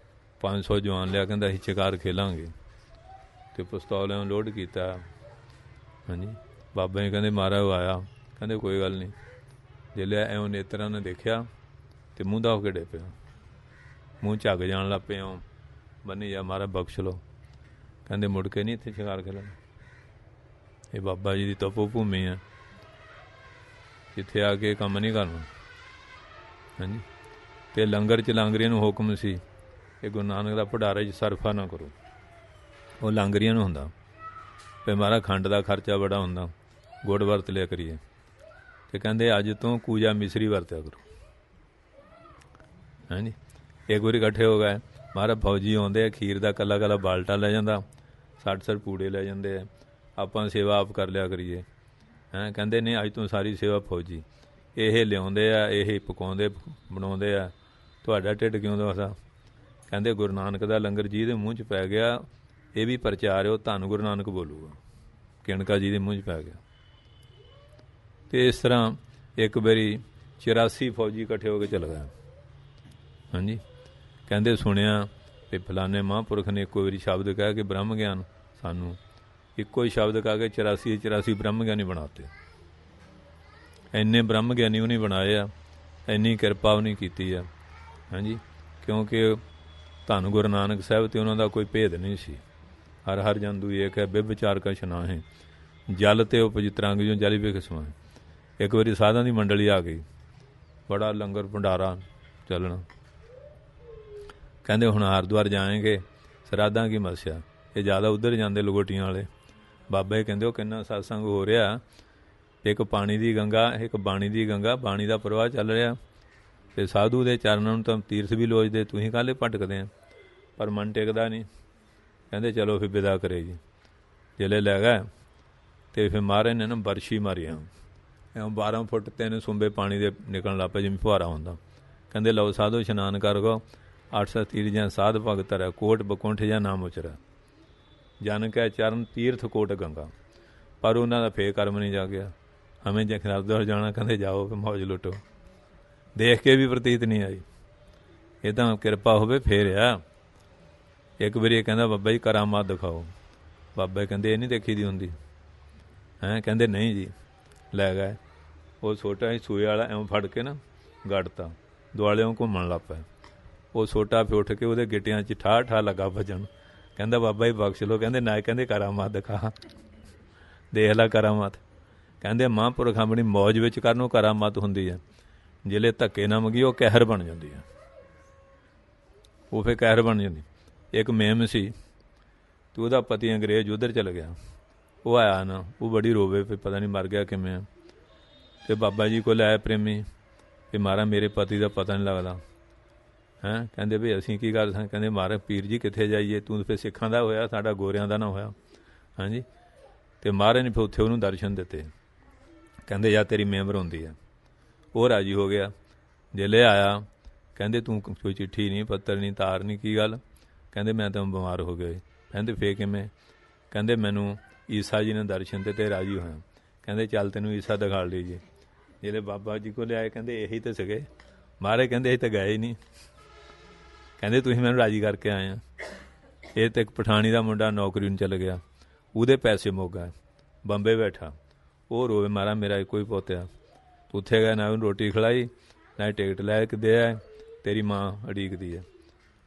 500 ਜਵਾਨ ਲਿਆ, ਕਹਿੰਦਾ ਅਸੀਂ ਸ਼ਿਕਾਰ ਖੇਲਾਂਗੇ, ਅਤੇ ਪਿਸਤੌਲਾਂ ਨੂੰ ਲੋਡ ਕੀਤਾ। ਹਾਂਜੀ ਬਾਬਾ ਜੀ ਕਹਿੰਦੇ ਮਹਾਰਾਜ ਉਹ ਆਇਆ, ਕਹਿੰਦੇ ਕੋਈ ਗੱਲ ਨਹੀਂ। ਜੇ ਲਿਆ ਐਉਂ ਨੇਤਰਾਂ ਨੇ ਦੇਖਿਆ ਅਤੇ ਮੂੰਹ ਦਾ ਹੋ ਕੇ ਡੇ ਪਿਆ, ਮੂੰਹ ਝੱਗ ਜਾਣ ਲੱਗ ਪਿਆ। ਬੰਨੀ ਜਾ ਮਹਾਰਾਜ ਬਖਸ਼ ਲਓ। ਕਹਿੰਦੇ ਮੁੜ ਕੇ ਨਹੀਂ ਇੱਥੇ ਸ਼ਿਕਾਰ ਖੇਲਣਾ। ਇਹ ਬਾਬਾ ਜੀ ਦੀ ਤਪੋ ਭੂਮੀ ਹੈ, ਜਿੱਥੇ ਆ ਕੇ ਕੰਮ ਨਹੀਂ ਕਰਨਾ। ਹਾਂਜੀ ਅਤੇ ਲੰਗਰ 'ਚ ਲਾਂਗਰੀਆਂ ਨੂੰ ਹੁਕਮ ਸੀ ਕਿ ਗੁਰੂ ਨਾਨਕ ਦਾ ਭੰਡਾਰੇ 'ਚ ਸਰਫਾ ਨਾ ਕਰੋ। ਉਹ ਲਾਂਗਰੀਆਂ ਨੂੰ ਹੁੰਦਾ ਵੀ ਮਹਾਰਾਜ ਖੰਡ ਦਾ ਖਰਚਾ ਬੜਾ ਹੁੰਦਾ, ਗੁੜ ਵਰਤ ਲਿਆ ਕਰੀਏ। ਅਤੇ ਕਹਿੰਦੇ ਅੱਜ ਤੋਂ ਕੂਜਾ ਮਿਸਰੀ ਵਰਤਿਆ ਕਰੋ। ਹਾਂਜੀ ਇੱਕ ਵਾਰੀ ਇਕੱਠੇ ਹੋ ਗਏ, ਮਹਾਰਾਜ ਫੌਜੀ ਆਉਂਦੇ ਆ, ਖੀਰ ਦਾ ਕੱਲਾ ਕੱਲਾ ਬਾਲਟਾ ਲੈ ਜਾਂਦਾ, 60 ਪੂੜੇ ਲੈ ਜਾਂਦੇ ਆ, ਆਪਾਂ ਸੇਵਾ ਆਪ ਕਰ ਲਿਆ ਕਰੀਏ। ਕਹਿੰਦੇ ਨਹੀਂ ਅੱਜ ਤੋਂ ਸਾਰੀ ਸੇਵਾ ਫੌਜੀ, ਇਹ ਲਿਆਉਂਦੇ ਆ, ਇਹ ਪਕਾਉਂਦੇ ਬਣਾਉਂਦੇ ਆ, ਤੁਹਾਡਾ ਢਿੱਡ ਕਿਉਂ ਦੁਖਦਾ। ਕਹਿੰਦੇ ਗੁਰੂ ਨਾਨਕ ਦਾ ਲੰਗਰ ਜਿਹਦੇ ਮੂੰਹ 'ਚ ਪੈ ਗਿਆ, ਇਹ ਵੀ ਪ੍ਰਚਾਰ ਉਹ ਧੰਨ ਗੁਰੂ ਨਾਨਕ ਬੋਲੂਗਾ। ਕਿਣਕਾ ਜੀ ਦੇ ਮੂੰਹ 'ਚ ਪੈ ਗਿਆ। ਅਤੇ ਇਸ ਤਰ੍ਹਾਂ ਇੱਕ ਵਾਰੀ 84 ਫੌਜੀ ਇਕੱਠੇ ਹੋ ਕੇ ਚੱਲ ਗਏ। ਹਾਂਜੀ ਕਹਿੰਦੇ ਸੁਣਿਆ ਵੀ ਫਲਾਣੇ ਮਹਾਂਪੁਰਖ ਨੇ ਇੱਕੋ ਵਾਰੀ ਸ਼ਬਦ ਕਹਿ ਕੇ ਬ੍ਰਹਮ ਗਿਆਨ, ਸਾਨੂੰ ਇੱਕੋ ਹੀ ਸ਼ਬਦ ਕਹਿ ਕੇ 84 ਬ੍ਰਹਮ ਗਿਆਨੀ ਬਣਾਤੇ। ਇੰਨੇ ਬ੍ਰਹਮ ਗਿਆਨੀ ਉਹਨੇ ਬਣਾਏ ਆ, ਇੰਨੀ ਕਿਰਪਾ ਉਹਨੇ ਕੀਤੀ ਆ। ਹਾਂਜੀ ਕਿਉਂਕਿ ਧੰਨ ਗੁਰੂ ਨਾਨਕ ਸਾਹਿਬ ਅਤੇ ਉਹਨਾਂ ਦਾ ਕੋਈ ਭੇਦ ਨਹੀਂ ਸੀ। ਹਰ ਹਰ ਜੰਦੂ ਏਕ ਹੈ, ਬਿਵਚਾਰ ਕਛ ਨਾਹੀਂ, ਜਲ ਤੇ ਉਪਜ ਤਰੰਗ ਜੋ ਜਲ ਵੀ ਕਿਸਮਾਂ। ਇੱਕ ਵਾਰੀ ਸਾਧਾਂ ਦੀ ਮੰਡਲੀ ਆ ਗਈ, ਬੜਾ ਲੰਗਰ ਭੰਡਾਰਾ ਚੱਲਣਾ। ਕਹਿੰਦੇ ਹੁਣ ਹਰਿਦੁਆਰ ਜਾਏਂਗੇ, ਸਰਾਧਾਂ ਕੀ ਮੱਸਿਆ। ਇਹ ਜ਼ਿਆਦਾ ਉੱਧਰ ਜਾਂਦੇ ਲਗੋਟੀਆਂ ਵਾਲੇ। ਬਾਬਾ ਜੀ ਕਹਿੰਦੇ ਉਹ ਕਿੰਨਾ ਸਤਸੰਗ ਹੋ ਰਿਹਾ, ਇੱਕ ਪਾਣੀ ਦੀ ਗੰਗਾ, ਇੱਕ ਬਾਣੀ ਦੀ ਗੰਗਾ, ਬਾਣੀ ਦਾ ਪ੍ਰਵਾਹ ਚੱਲ ਰਿਹਾ, ਅਤੇ ਸਾਧੂ ਦੇ ਚਰਨਾਂ ਨੂੰ ਤਾਂ ਤੀਰਥ ਵੀ ਲੋਚਦੇ, ਤੁਸੀਂ ਕਾਹਲੇ ਭਟਕਦੇ ਆ। ਪਰ ਮਨ ਟਿਕਦਾ ਨਹੀਂ। ਕਹਿੰਦੇ ਚਲੋ ਫਿਰ ਵਿਦਾ ਕਰੇ ਜੀ। ਜਿਹੜੇ ਲੈ ਗਏ ਅਤੇ ਫਿਰ ਮਹਾਰਾਜ ਨੇ ਨਾ ਬਰਸ਼ੀ ਮਾਰੀਆਂ, 12 ਫੁੱਟ 3 ਸੁੰਬੇ ਪਾਣੀ ਦੇ ਨਿਕਲਣ ਲੱਗ ਪਏ, ਜਿਵੇਂ ਫੁਹਾਰਾ ਹੁੰਦਾ। ਕਹਿੰਦੇ ਲਓ ਸਾਧੂ ਇਸ਼ਨਾਨ ਕਰ ਗੋ, 800 ਤੀਰ ਜਾਂ ਸਾਧ ਭਗਤ ਹੈ, ਕੋਟ ਬਕੁੰਠ ਜਾਂ ਨਾਮ ਉਚਰਾ, ਜਨ ਕੈ ਚਰਨ ਤੀਰਥ ਕੋਟ ਗੰਗਾ। ਪਰ ਉਹਨਾਂ ਦਾ ਫੇਰ ਕਰਮ ਨਹੀਂ ਜਾਗਿਆ। ਹਮੇ ਜੇ ਹਰਿਦੁਆਰ ਜਾਣਾ, ਕਹਿੰਦੇ ਜਾਓ ਫਿਰ ਮੌਜ ਲੁੱਟੋ। ਦੇਖ ਕੇ ਵੀ ਪ੍ਰਤੀਤ ਨਹੀਂ ਆਈ। ਇਹ ਤਾਂ ਕਿਰਪਾ ਹੋਵੇ ਫੇਰ ਆ। ਇੱਕ ਵਾਰੀ ਇਹ ਕਹਿੰਦਾ ਬਾਬਾ ਜੀ ਕਰਾਮਾਤ ਦਿਖਾਓ। ਬਾਬਾ ਜੀ ਕਹਿੰਦੇ ਇਹ ਨਹੀਂ ਦੇਖੀ ਦੀ ਹੁੰਦੀ। ਕਹਿੰਦੇ ਨਹੀਂ ਜੀ। ਲੈ ਗਏ, ਉਹ ਛੋਟਾ ਹੀ ਸੂਏ ਵਾਲਾ ਐਵੇਂ ਫੜ ਕੇ ਨਾ ਗੱਡਤਾ, ਦੁਆਲਿਓਂ ਘੁੰਮਣ ਲੱਗ ਪਿਆ। ਉਹ ਛੋਟਾ ਫਿਰ ਉੱਠ ਕੇ ਉਹਦੇ ਗਿੱਟਿਆਂ 'ਚ ਠਾਹ ਲੱਗਾ ਭੱਜਣ। ਕਹਿੰਦਾ ਬਾਬਾ ਜੀ ਬਖਸ਼ ਲਓ। ਕਹਿੰਦੇ ਨਾ, ਕਹਿੰਦੇ ਕਰਾਮਾਤ ਦਿਖਾ, ਦੇਖ ਲੈ ਕਰਾਮਾਤ। ਕਹਿੰਦੇ ਮਹਾਂਪੁਰਖ ਆਪਣੀ ਮੌਜ ਵਿੱਚ ਕਰਨ ਉਹ ਕਰਾਮਾਤ ਹੁੰਦੀ ਹੈ। ਜਿਹੜੇ ਧੱਕੇ ਨਾ ਮੰਗੀ ਉਹ ਕਹਿਰ ਬਣ ਜਾਂਦੀ ਹੈ। ਉਹ ਫਿਰ ਕਹਿਰ ਬਣ ਜਾਂਦੀ। ਇੱਕ ਮੇਮ ਸੀ ਅਤੇ ਉਹਦਾ ਪਤੀ ਅੰਗਰੇਜ਼ ਉੱਧਰ ਚਲ ਗਿਆ। ਉਹ ਆਇਆ ਨਾ, ਉਹ ਬੜੀ ਰੋਵੇ, ਫਿਰ ਪਤਾ ਨਹੀਂ ਮਰ ਗਿਆ ਕਿਵੇਂ ਆ। ਅਤੇ ਬਾਬਾ ਜੀ ਕੋਲ ਆਇਆ ਪ੍ਰੇਮੀ ਕਿ ਮਹਾਰਾਜ ਮੇਰੇ ਪਤੀ ਦਾ ਪਤਾ ਨਹੀਂ ਲੱਗਦਾ। ਕਹਿੰਦੇ ਵੀ ਅਸੀਂ ਕੀ ਕਰ ਸਕਦੇ। ਕਹਿੰਦੇ ਮਹਾਰਾਜ ਪੀਰ ਜੀ ਕਿੱਥੇ ਜਾਈਏ, ਤੂੰ ਫਿਰ ਸਿੱਖਾਂ ਦਾ ਹੋਇਆ, ਸਾਡਾ ਗੋਰਿਆਂ ਦਾ ਨਾ ਹੋਇਆ। ਹਾਂਜੀ ਅਤੇ ਮਹਾਰਾਜ ਨੇ ਫਿਰ ਉੱਥੇ ਉਹਨੂੰ ਦਰਸ਼ਨ ਦਿੱਤੇ। ਕਹਿੰਦੇ ਯਾਰ ਤੇਰੀ ਮੇਮਰ ਹੁੰਦੀ ਆ। ਉਹ ਰਾਜੀ ਹੋ ਗਿਆ। ਜਿਲੇ ਆਇਆ ਕਹਿੰਦੇ ਤੂੰ ਕੋਈ ਚਿੱਠੀ ਨਹੀਂ, ਪੱਤਰ ਨਹੀਂ, ਤਾਰ ਨਹੀਂ, ਕੀ ਗੱਲ। ਕਹਿੰਦੇ ਮੈਂ ਤਾਂ ਬਿਮਾਰ ਹੋ ਗਿਆ। ਕਹਿੰਦੇ ਫੇਰ ਕਿਵੇਂ। ਕਹਿੰਦੇ ਮੈਨੂੰ ਈਸਾ ਜੀ ਨੇ ਦਰਸ਼ਨ ਦਿੱਤੇ, ਰਾਜੀ ਹੋਇਆ। ਕਹਿੰਦੇ ਚੱਲ ਤੈਨੂੰ ਈਸਾ ਦਿਖਾ ਲੀਜੀਏ। ਜਿਹੜੇ ਬਾਬਾ ਜੀ ਕੋਲ ਆਏ ਕਹਿੰਦੇ ਇਹੀ ਤਾਂ ਸੀਗੇ। ਮਹਾਰਾਜ ਕਹਿੰਦੇ ਅਸੀਂ ਤਾਂ ਗਏ ਹੀ ਨਹੀਂ। ਕਹਿੰਦੇ ਤੁਸੀਂ ਮੈਨੂੰ ਰਾਜੀ ਕਰਕੇ ਆਏ ਆ। ਇਹ ਤਾਂ ਇੱਕ ਪਠਾਣੀ ਦਾ ਮੁੰਡਾ ਨੌਕਰੀ ਨੂੰ ਚੱਲ ਗਿਆ, ਉਹਦੇ ਪੈਸੇ ਮੁੱਕ ਗਏ, ਬੰਬੇ ਬੈਠਾ। ਉਹ ਰੋਵੇ ਮਹਾਰਾਜ ਮੇਰਾ ਇੱਕੋ ਹੀ ਪੋਤਿਆ, ਉੱਥੇ ਗਏ ਨਾ ਉਹਨੂੰ ਰੋਟੀ ਖਿਲਾਈ, ਨਾ ਟਿਕਟ ਲੈ ਕੇ ਦੇ ਆਏ, ਤੇਰੀ ਮਾਂ ਉਡੀਕਦੀ ਹੈ।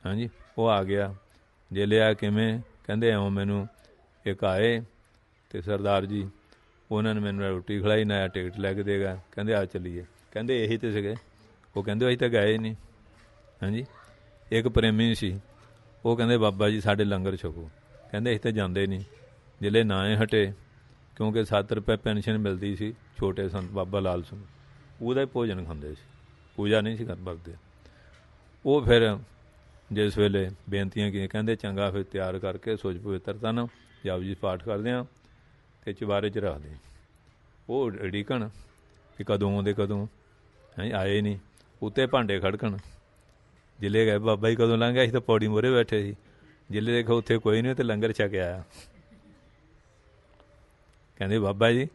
ਹਾਂਜੀ ਉਹ ਆ ਗਿਆ। ਜੇ ਲਿਆ ਕਿਵੇਂ। ਕਹਿੰਦੇ ਐਉਂ ਮੈਨੂੰ ਇੱਕ ਆਏ ਅਤੇ ਸਰਦਾਰ ਜੀ ਉਹਨਾਂ ਨੇ ਮੈਨੂੰ ਰੋਟੀ ਖਿਲਾਈ, ਨਾ ਟਿਕਟ ਲੈ ਕੇ ਦੇ ਗਿਆ। ਕਹਿੰਦੇ ਆ ਚੱਲੀਏ। ਕਹਿੰਦੇ ਇਹੀ ਤਾਂ ਸੀਗੇ। ਉਹ ਕਹਿੰਦੇ ਅਸੀਂ ਤਾਂ ਗਏ ਨਹੀਂ। ਹਾਂਜੀ ਇੱਕ ਪ੍ਰੇਮੀ ਸੀ, ਉਹ ਕਹਿੰਦੇ ਬਾਬਾ ਜੀ ਸਾਡੇ ਲੰਗਰ ਛਕੋ। ਕਹਿੰਦੇ ਅਸੀਂ ਤਾਂ ਜਾਂਦੇ ਨਹੀਂ। ਜ਼ਿਲ੍ਹੇ ਨਾ ਹਟੇ, ਕਿਉਂਕਿ 7 ਰੁਪਏ ਪੈਨਸ਼ਨ ਮਿਲਦੀ ਸੀ ਛੋਟੇ ਸੰਤ ਬਾਬਾ ਲਾਲ ਸਿੰਘ, ਉਹਦਾ ਹੀ ਭੋਜਨ ਖਾਂਦੇ ਸੀ, ਪੂਜਾ ਨਹੀਂ ਸੀ ਵਰਤਦੇ। ਉਹ ਫਿਰ ਜਿਸ ਵੇਲੇ ਬੇਨਤੀਆਂ ਕੀਤੀਆਂ, ਕਹਿੰਦੇ ਚੰਗਾ ਫਿਰ ਤਿਆਰ ਕਰਕੇ ਸੋਚ ਪਵਿੱਤਰਤਾ ਨਾਲ ਜਾਪ ਜੀ ਪਾਠ ਕਰਦੇ ਹਾਂ ਅਤੇ ਚੁਬਾਰੇ 'ਚ ਰੱਖਦੇ। ਉਹ ਅੜੀਕਣ ਵੀ ਕਦੋਂ ਆਉਂਦੇ, ਕਦੋਂ ਆਏ ਨਹੀਂ। ਉੱਤੇ ਭਾਂਡੇ ਖੜਕਣ। ਜ਼ਿਲ੍ਹੇ ਗਏ ਬਾਬਾ ਜੀ ਕਦੋਂ ਲੰਘ ਗਿਆ। ਅਸੀਂ ਤਾਂ ਪੌੜੀ ਮੂਹਰੇ ਬੈਠੇ ਸੀ। ਜਿਲੇ ਦੇਖੋ ਉੱਥੇ ਕੋਈ ਨਹੀਂ, ਤੇ ਲੰਗਰ ਛਕ ਆਇਆ। ਕਹਿੰਦੇ ਬਾਬਾ ਜੀ,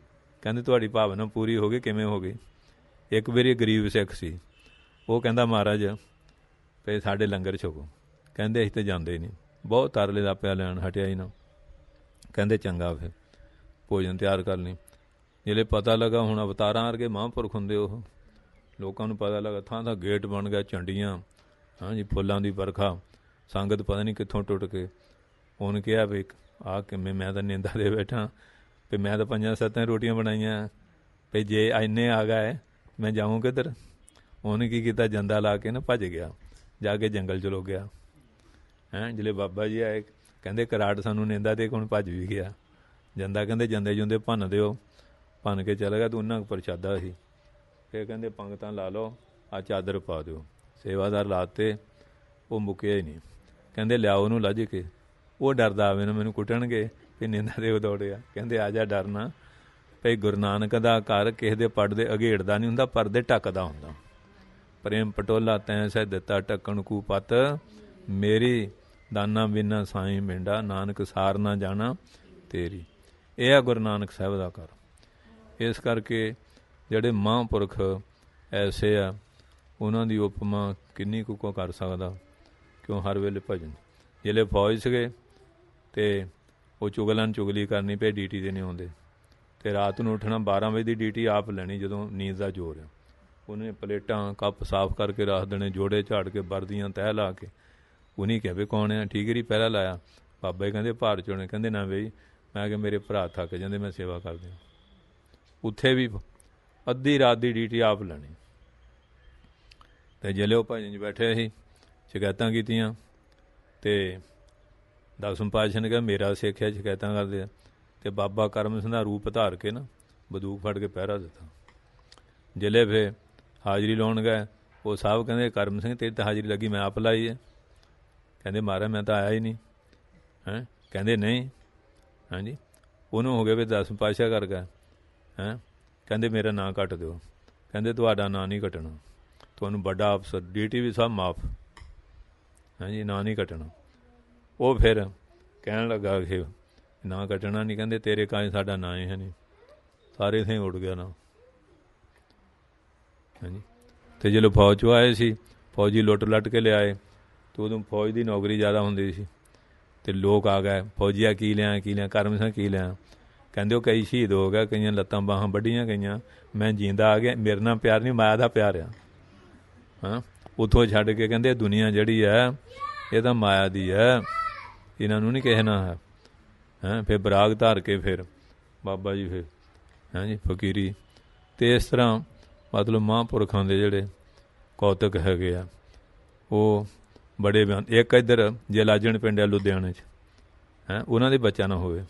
ਕਹਿੰਦੇ ਤੁਹਾਡੀ ਭਾਵਨਾ ਪੂਰੀ ਹੋ ਗਈ, ਕਿਵੇਂ ਹੋ ਗਈ? ਇੱਕ ਵਾਰੀ ਗਰੀਬ ਸਿੱਖ ਸੀ, ਉਹ ਕਹਿੰਦਾ ਮਹਾਰਾਜ ਵੀ ਸਾਡੇ ਲੰਗਰ ਛਕੋ। ਕਹਿੰਦੇ ਅਸੀਂ ਤਾਂ ਜਾਂਦੇ ਹੀ ਨਹੀਂ। ਬਹੁਤ ਤਰਲੇ ਦਾ ਪਿਆ ਲੈਣ, ਹਟਿਆ ਹੀ ਨਾ। ਕਹਿੰਦੇ ਚੰਗਾ ਫਿਰ ਭੋਜਨ ਤਿਆਰ ਕਰ ਲਈ। ਜਿਹੜੇ ਪਤਾ ਲੱਗਾ ਹੁਣ ਅਵਤਾਰਾਂ ਵਰਗੇ ਮਹਾਂਪੁਰਖ ਹੁੰਦੇ ਉਹ, ਲੋਕਾਂ ਨੂੰ ਪਤਾ ਲੱਗਾ ਥਾਂ ਥਾਂ ਗੇਟ ਬਣ ਗਿਆ, ਝੰਡੀਆਂ, ਹਾਂਜੀ ਫੁੱਲਾਂ ਦੀ ਵਰਖਾ, ਸੰਗਤ ਪਤਾ ਨਹੀਂ ਕਿੱਥੋਂ ਟੁੱਟ ਕੇ। ਉਹਨੇ ਕਿਹਾ ਵੀ ਆਹ ਕਿਵੇਂ, ਮੈਂ ਤਾਂ ਨਿੰਦਾ ਦੇ ਬੈਠਾ ਵੀ ਮੈਂ ਤਾਂ 5-7 ਰੋਟੀਆਂ ਬਣਾਈਆਂ, ਵੀ ਜੇ ਇੰਨੇ ਆ ਗਏ ਮੈਂ ਜਾਊਂ ਕਿੱਧਰ। ਉਹਨੇ ਕੀ ਕੀਤਾ, ਜੰਦਾ ਲਾ ਕੇ ਨਾ ਭੱਜ ਗਿਆ, ਜਾ ਕੇ ਜੰਗਲ 'ਚ ਲੁਕ ਗਿਆ। ਜਿਹੜੇ ਬਾਬਾ ਜੀ ਆਏ, ਕਹਿੰਦੇ ਕਰਾਟ ਸਾਨੂੰ ਨਿੰਦਾ ਦੇ, ਹੁਣ ਭੱਜ ਵੀ ਗਿਆ। ਜੰਦਾ ਕਹਿੰਦੇ ਜਾਂਦੇ ਜੁੰਦੇ ਭੰਨ ਦਿਓ। ਭੰਨ ਕੇ ਚਲਾ ਗਿਆ, ਤੂੰ ਉਹਨਾਂ ਪ੍ਰਸ਼ਾਦਾ ਸੀ। ਫਿਰ ਕਹਿੰਦੇ ਪੰਗਤਾਂ ਲਾ ਲਓ, ਆਹ ਚਾਦਰ ਪਾ ਦਿਓ। ਸੇਵਾਦਾਰ ਲਾਤੇ, ਉਹ ਮੁੱਕਿਆ ਹੀ ਨਹੀਂ। ਕਹਿੰਦੇ ਲਿਆਓ ਉਹਨੂੰ ਲੱਜ ਕੇ। ਉਹ ਡਰਦਾ ਆਵੇ ਨਾ ਮੈਨੂੰ ਕੁੱਟਣਗੇ, ਵੀ ਨਿੰਦਾ ਦੇ ਦੌੜਿਆ। ਕਹਿੰਦੇ ਆ ਜਾ, ਡਰਨਾ ਭਈ ਗੁਰੂ ਨਾਨਕ ਦਾ ਘਰ ਕਿਸੇ ਦੇ ਪੜਦੇ ਅਘੇੜਦਾ ਨਹੀਂ ਹੁੰਦਾ, ਪਰਦੇ ਢੱਕਦਾ ਹੁੰਦਾ। ਪ੍ਰੇਮ ਪਟੋਲਾ ਤੈਂ ਸਹਿ ਦਿੱਤਾ ਢੱਕਣ ਕੂ ਪਤ, ਮੇਰੀ ਦਾਨਾ ਬਿਨਾ ਸਾਈਂ ਮਿੰਡਾ, ਨਾਨਕ ਸਾਰ ਨਾ ਜਾਣਾ ਤੇਰੀ। ਇਹ ਆ ਗੁਰੂ ਨਾਨਕ ਸਾਹਿਬ ਦਾ ਘਰ। ਇਸ ਕਰਕੇ ਜਿਹੜੇ ਮਹਾਂਪੁਰਖ ਐਸੇ ਆ, ਉਹਨਾਂ ਦੀ ਉਪਮਾ ਕਿੰਨੀ ਕੁ ਕਰ ਸਕਦਾ, ਕਿਉਂ ਹਰ ਵੇਲੇ ਭਜਨ। ਜਿਹੜੇ ਫੌਜ ਸੀਗੇ ਅਤੇ ਉਹ ਚੁਗਲੀ ਕਰਨੀ ਪਈ, ਡਿਊਟੀ 'ਤੇ ਨਹੀਂ ਆਉਂਦੇ, ਅਤੇ ਰਾਤ ਨੂੰ ਉੱਠਣਾ 12 ਵਜੇ ਦੀ ਡਿਊਟੀ ਆਪ ਲੈਣੀ ਜਦੋਂ ਨੀਂਦ ਦਾ ਜ਼ੋਰ ਆ। ਉਹਨੇ ਪਲੇਟਾਂ ਕੱਪ ਸਾਫ਼ ਕਰਕੇ ਰੱਖ ਦੇਣੇ, ਜੋੜੇ ਝਾੜ ਕੇ, ਵਰਦੀਆਂ ਤਹਿ ਲਾ ਕੇ। ਉਹਨੇ ਕਿਹਾ ਵੀ ਕੌਣ ਆ? ਠੀਕਰੀ ਪਹਿਰਾ ਲਾਇਆ। ਬਾਬਾ ਜੀ ਕਹਿੰਦੇ ਭਾਰ ਚੋਣੇ। ਕਹਿੰਦੇ ਨਾ ਬਈ, ਮੈਂ ਕਿਹਾ ਮੇਰੇ ਭਰਾ ਥੱਕ ਜਾਂਦੇ, ਮੈਂ ਸੇਵਾ ਕਰਦੇ। ਉੱਥੇ ਵੀ ਅੱਧੀ ਰਾਤ ਦੀ ਡਿਊਟੀ ਆਪ ਲੈਣੀ। ਅਤੇ ਜਿਹੜੇ ਉਹ ਭਜਨ 'ਚ ਬੈਠੇ ਸੀ, ਸ਼ਿਕਾਇਤਾਂ ਕੀਤੀਆਂ, ਅਤੇ ਦਸਮ ਪਾਤਸ਼ਾਹ ਨੇ ਕਿਹਾ ਮੇਰਾ ਸਿੱਖਿਆ ਸ਼ਿਕਾਇਤਾਂ ਕਰਦੇ ਆ। ਅਤੇ ਬਾਬਾ ਕਰਮ ਸਿੰਘ ਦਾ ਰੂਪ ਧਾਰ ਕੇ ਨਾ ਬੰਦੂਕ ਫੜ ਕੇ ਪਹਿਰਾ ਦਿੱਤਾ। ਜ਼ਿਲ੍ਹੇ ਫਿਰ ਹਾਜ਼ਰੀ ਲਾਉਣ ਗਏ, ਉਹ ਸਾਹਿਬ ਕਹਿੰਦੇ ਕਰਮ ਸਿੰਘ ਤੇਰੀ ਤਾਂ ਹਾਜ਼ਰੀ ਲੱਗੀ, ਮੈਂ ਆਪ ਲਾਈ ਹੈ। ਕਹਿੰਦੇ ਮਹਾਰਾਜ ਮੈਂ ਤਾਂ ਆਇਆ ਹੀ ਨਹੀਂ। ਕਹਿੰਦੇ ਨਹੀਂ। ਹਾਂਜੀ, ਉਹਨੂੰ ਹੋ ਗਿਆ ਵੀ ਦਸਮ ਪਾਤਸ਼ਾਹ ਕਰ ਗਿਆ। ਕਹਿੰਦੇ ਮੇਰਾ ਨਾਂ ਕੱਟ ਦਿਓ। ਕਹਿੰਦੇ ਤੁਹਾਡਾ ਨਾਂ ਨਹੀਂ ਕੱਟਣਾ, ਤੁਹਾਨੂੰ ਵੱਡਾ ਅਫਸਰ DTV ਸਾਹਿਬ ਮਾਫ। ਹਾਂਜੀ, ਨਾਂ ਨਹੀਂ ਕੱਟਣਾ। ਉਹ ਫਿਰ ਕਹਿਣ ਲੱਗਾ ਕਿ ਨਾਂ ਕੱਟਣਾ ਨਹੀਂ। ਕਹਿੰਦੇ ਤੇਰੇ ਕਾਇ ਸਾਡਾ ਨਾਂ ਹੀ ਹੈ ਨਹੀਂ। ਸਾਰੇ ਇੱਥੇ ਉੱਡ ਗਿਆ ਨਾ। ਹਾਂਜੀ, ਅਤੇ ਜਦੋਂ ਫੌਜ 'ਚੋਂ ਆਏ ਸੀ, ਫੌਜੀ ਲੁੱਟ ਲੱਟ ਕੇ ਲਿਆਏ, ਅਤੇ ਉਦੋਂ ਫੌਜ ਦੀ ਨੌਕਰੀ ਜ਼ਿਆਦਾ ਹੁੰਦੀ ਸੀ। ਅਤੇ ਲੋਕ ਆ ਗਏ, ਫੌਜੀਆ ਕੀ ਲਿਆ, ਕੀ ਲਿਆ, ਕਰਮ ਸਿੰਘ ਕੀ ਲਿਆ। ਕਹਿੰਦੇ ਉਹ ਕਈ ਸ਼ਹੀਦ ਹੋ ਗਿਆ, ਕਈਆਂ ਲੱਤਾਂ ਬਾਹਾਂ ਵੱਢੀਆਂ ਗਈਆਂ, ਮੈਂ ਜਿੰਦਾ ਆ ਗਿਆ। ਮੇਰੇ ਨਾਲ ਪਿਆਰ ਨਹੀਂ, ਮਾਇਆ ਦਾ ਪਿਆਰ ਆ। ਉੱਥੋਂ ਛੱਡ ਕੇ ਕਹਿੰਦੇ ਦੁਨੀਆ ਜਿਹੜੀ ਹੈ ਇਹ ਤਾਂ ਮਾਇਆ ਦੀ ਹੈ, ਇਹਨਾਂ ਨੂੰ ਨਹੀਂ ਕਹਿਣਾ ਹੈ। ਫਿਰ ਬਰਾਗ ਧਾਰ ਕੇ ਫਿਰ ਬਾਬਾ ਜੀ ਫਿਰ ਹਾਂਜੀ ਫਕੀਰੀ। ਅਤੇ ਇਸ ਤਰ੍ਹਾਂ ਮਤਲਬ ਮਹਾਂਪੁਰਖਾਂ ਦੇ ਜਿਹੜੇ ਕੌਤਕ ਹੈਗੇ ਆ ਉਹ ਬੜੇ ਬਿਆਨ। ਇੱਕ ਇੱਧਰ ਜਲਾਜਣ ਪਿੰਡ ਆ ਲੁਧਿਆਣੇ 'ਚ, ਉਹਨਾਂ ਦੇ ਬੱਚਾ ਨਾ ਹੋਵੇ।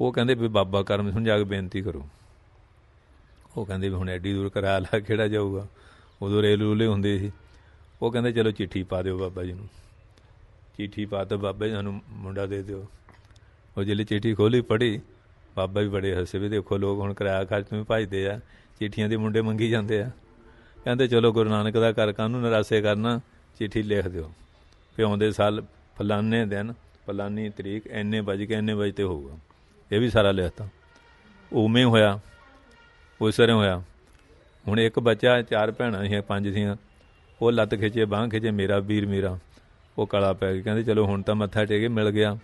ਉਹ ਕਹਿੰਦੇ ਵੀ ਬਾਬਾ ਕਰਮ ਸਿੰਘ ਜਾ ਕੇ ਬੇਨਤੀ ਕਰੋ। ਉਹ ਕਹਿੰਦੇ ਵੀ ਹੁਣ ਐਡੀ ਦੂਰ ਕਿਰਾਇਆ ਲਾ ਕਿਹੜਾ ਜਾਊਗਾ, ਉਦੋਂ ਰੇਲ ਰੂਲੇ ਹੁੰਦੇ ਸੀ। ਉਹ ਕਹਿੰਦੇ ਚਲੋ ਚਿੱਠੀ ਪਾ ਦਿਓ ਬਾਬਾ ਜੀ ਨੂੰ। ਚਿੱਠੀ ਪਾ ਤਾ, ਬਾਬਾ ਜੀ ਸਾਨੂੰ ਮੁੰਡਾ ਦੇ ਦਿਓ। ਉਹ ਜਿਹੜੀ ਚਿੱਠੀ ਖੋਲ੍ਹੀ ਪੜ੍ਹੀ, ਬਾਬਾ ਵੀ ਬੜੇ ਹੱਸੇ ਵੀ ਦੇਖੋ ਲੋਕ ਹੁਣ ਕਿਰਾਇਆ ਖਰਚ ਨੂੰ ਭਜਦੇ ਆ, ਚਿੱਠੀਆਂ ਦੇ ਮੁੰਡੇ ਮੰਗੀ ਜਾਂਦੇ ਆ। ਕਹਿੰਦੇ ਚਲੋ ਗੁਰੂ ਨਾਨਕ ਦਾ ਘਰ ਕਾਹਨੂੰ ਨਿਰਾਸੇ ਕਰਨਾ, ਚਿੱਠੀ ਲਿਖ ਦਿਓ ਵੀ ਆਉਂਦੇ ਸਾਲ ਫਲਾਨੇ ਦਿਨ ਫਲਾਨੀ ਤਰੀਕ ਇੰਨੇ ਵਜ ਕੇ ਇੰਨੇ ਵਜੇ 'ਤੇ ਹੋਊਗਾ। ਇਹ ਵੀ ਸਾਰਾ ਲਿਖਤਾ। ਉਵੇਂ ਹੋਇਆ, ਉਸ ਤਰ੍ਹਾਂ ਹੋਇਆ। ਹੁਣ ਇੱਕ ਬੱਚਾ, 4 ਭੈਣਾਂ ਸੀ, 5 ਸੀਆਂ। ਉਹ ਲੱਤ ਖਿੱਚੇ, ਬਾਂਹ ਖਿੱਚੇ, ਮੇਰਾ ਵੀਰ ਮੇਰਾ। ਉਹ ਕਲਾ ਪੈ ਗਈ। ਕਹਿੰਦੇ ਚਲੋ ਹੁਣ ਤਾਂ ਮੱਥਾ ਟੇਕੇ ਮਿਲ ਗਿਆ।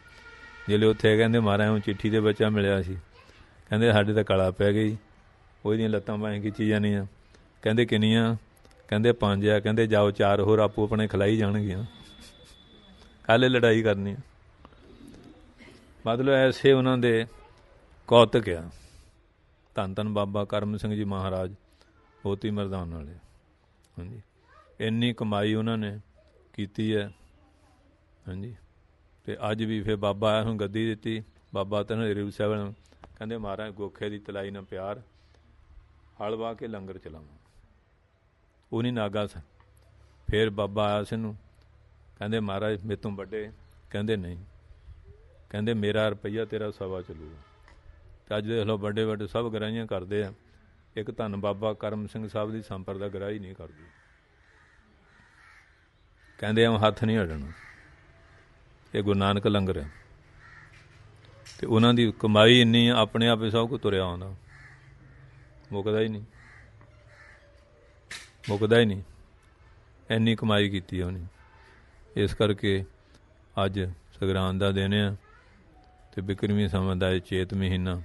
ਜਿਹੜੇ ਉੱਥੇ ਕਹਿੰਦੇ ਮਹਾਰਾਜ ਨੂੰ ਚਿੱਠੀ ਦੇ ਬੱਚਾ ਮਿਲਿਆ ਸੀ। ਕਹਿੰਦੇ ਸਾਡੇ ਤਾਂ ਕਲਾ ਪੈ ਗਈ, ਉਹਦੀਆਂ ਲੱਤਾਂ ਬਾਹਾਂ ਖਿੱਚੀ ਜਾਂਦੀਆਂ। ਕਹਿੰਦੇ ਕਿੰਨੀਆਂ? ਕਹਿੰਦੇ 5 ਆ। ਕਹਿੰਦੇ ਜਾਓ 4 ਹੋਰ ਆਪੋ ਆਪਣੇ ਖਿਲਾਈ ਜਾਣਗੀਆਂ, ਕੱਲ੍ਹ ਲੜਾਈ ਕਰਨੀ। ਮਤਲਬ ਐਸੇ ਉਹਨਾਂ ਦੇ ਕੌਤਕ ਆ। ਧੰਨ ਧੰਨ ਬਾਬਾ ਕਰਮ ਸਿੰਘ ਜੀ ਮਹਾਰਾਜ ਬਹੁਤੀ ਮਰਦਾਨ ਵਾਲੇ। ਹਾਂਜੀ, ਇੰਨੀ ਕਮਾਈ ਉਹਨਾਂ ਨੇ ਕੀਤੀ ਹੈ। ਹਾਂਜੀ, ਅਤੇ ਅੱਜ ਵੀ ਫਿਰ ਬਾਬਾ ਆਇਆ ਹੁਣ ਗੱਦੀ ਦਿੱਤੀ। ਬਾਬਾ ਧਨੇਰੂ ਸਾਹਿਬ ਕਹਿੰਦੇ ਮਹਾਰਾਜ ਗੋਖੇ ਦੀ ਤਲਾਈ ਨਾਲ ਪਿਆਰ, ਹਲ ਵਾਹ ਕੇ ਲੰਗਰ ਚਲਾਵਾਂ। ਉਹ ਨਹੀਂ ਨਾਗਾ ਸਨ। ਫਿਰ ਬਾਬਾ ਆਇਆ ਸੀ ਨੂੰ, ਕਹਿੰਦੇ ਮਹਾਰਾਜ ਮੇਰੇ ਤੋਂ ਵੱਡੇ? ਕਹਿੰਦੇ ਨਹੀਂ। ਕਹਿੰਦੇ ਮੇਰਾ ਰੁਪਈਆ ਤੇਰਾ ਸਵਾ ਚੱਲੂਗਾ। ਅਤੇ ਅੱਜ ਦੇਖ ਲਓ ਵੱਡੇ ਵੱਡੇ ਸਭ ਗਰਾਹੀਆਂ ਕਰਦੇ ਆ, ਇੱਕ ਧੰਨ ਬਾਬਾ ਕਰਮ ਸਿੰਘ ਸਾਹਿਬ ਦੀ ਸੰਪਰਦਾ ਗਰਾਹੀ ਨਹੀਂ ਕਰਦੀ। ਕਹਿੰਦੇ ਹੱਥ ਨਹੀਂ ਹਟਣਾ। ਇਹ ਗੁਰੂ ਨਾਨਕ ਲੰਗਰ ਹੈ। ਅਤੇ ਉਹਨਾਂ ਦੀ ਕਮਾਈ ਇੰਨੀ ਆਪਣੇ ਆਪ ਹੀ ਸਭ ਕੁਝ ਤੁਰਿਆ ਆਉਂਦਾ, ਮੁੱਕਦਾ ਹੀ ਨਹੀਂ, ਮੁੱਕਦਾ ਹੀ ਨਹੀਂ, ਇੰਨੀ ਕਮਾਈ ਕੀਤੀ ਆ ਉਹਨੇ। ਇਸ ਕਰਕੇ ਅੱਜ ਸੰਗਰਾਂਦ ਦਾ ਦਿਨ ਆ ਅਤੇ ਬਿਕਰਮੀ ਸੰਵਤ ਦਾ ਇਹ ਚੇਤ ਮਹੀਨਾ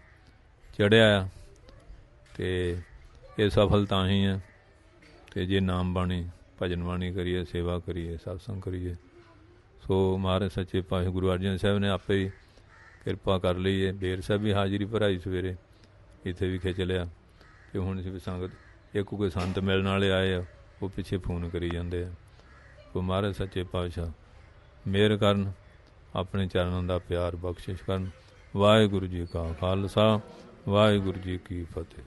ਚੜ੍ਹਿਆ ਆ, ਅਤੇ ਇਹ ਸਫਲ ਤਾਂ ਹੀ ਹੈ ਅਤੇ ਜੇ ਨਾਮ ਬਾਣੀ ਭਜਨ ਬਾਣੀ ਕਰੀਏ, ਸੇਵਾ ਕਰੀਏ, ਸਤਸੰਗ ਕਰੀਏ। ਸੋ ਮਹਾਰਾਜ ਸੱਚੇ ਪਾਤਸ਼ਾਹ ਗੁਰੂ ਅਰਜਨ ਸਾਹਿਬ ਨੇ ਆਪੇ ਹੀ ਕਿਰਪਾ ਕਰ ਲਈ ਹੈ। ਬੇਰ ਸਾਹਿਬ ਵੀ ਹਾਜ਼ਰੀ ਭਰਾਈ ਸਵੇਰੇ, ਇੱਥੇ ਵੀ ਖਿੱਚ ਲਿਆ, ਅਤੇ ਹੁਣ ਵੀ ਸੰਗਤ ਇੱਕ ਕੋਈ ਸੰਤ ਮਿਲਣ ਵਾਲੇ ਆਏ ਆ, ਉਹ ਪਿੱਛੇ ਫੋਨ ਕਰੀ ਜਾਂਦੇ ਆ। ਸੋ ਮਹਾਰਾਜ ਸੱਚੇ ਪਾਤਸ਼ਾਹ ਮਿਹਰ ਕਰਨ, ਆਪਣੇ ਚਰਨਾਂ ਦਾ ਪਿਆਰ ਬਖਸ਼ਿਸ਼ ਕਰਨ। ਵਾਹਿਗੁਰੂ ਜੀ ਕਾ ਖਾਲਸਾ, ਵਾਹਿਗੁਰੂ ਜੀ ਕੀ ਫਤਿਹ।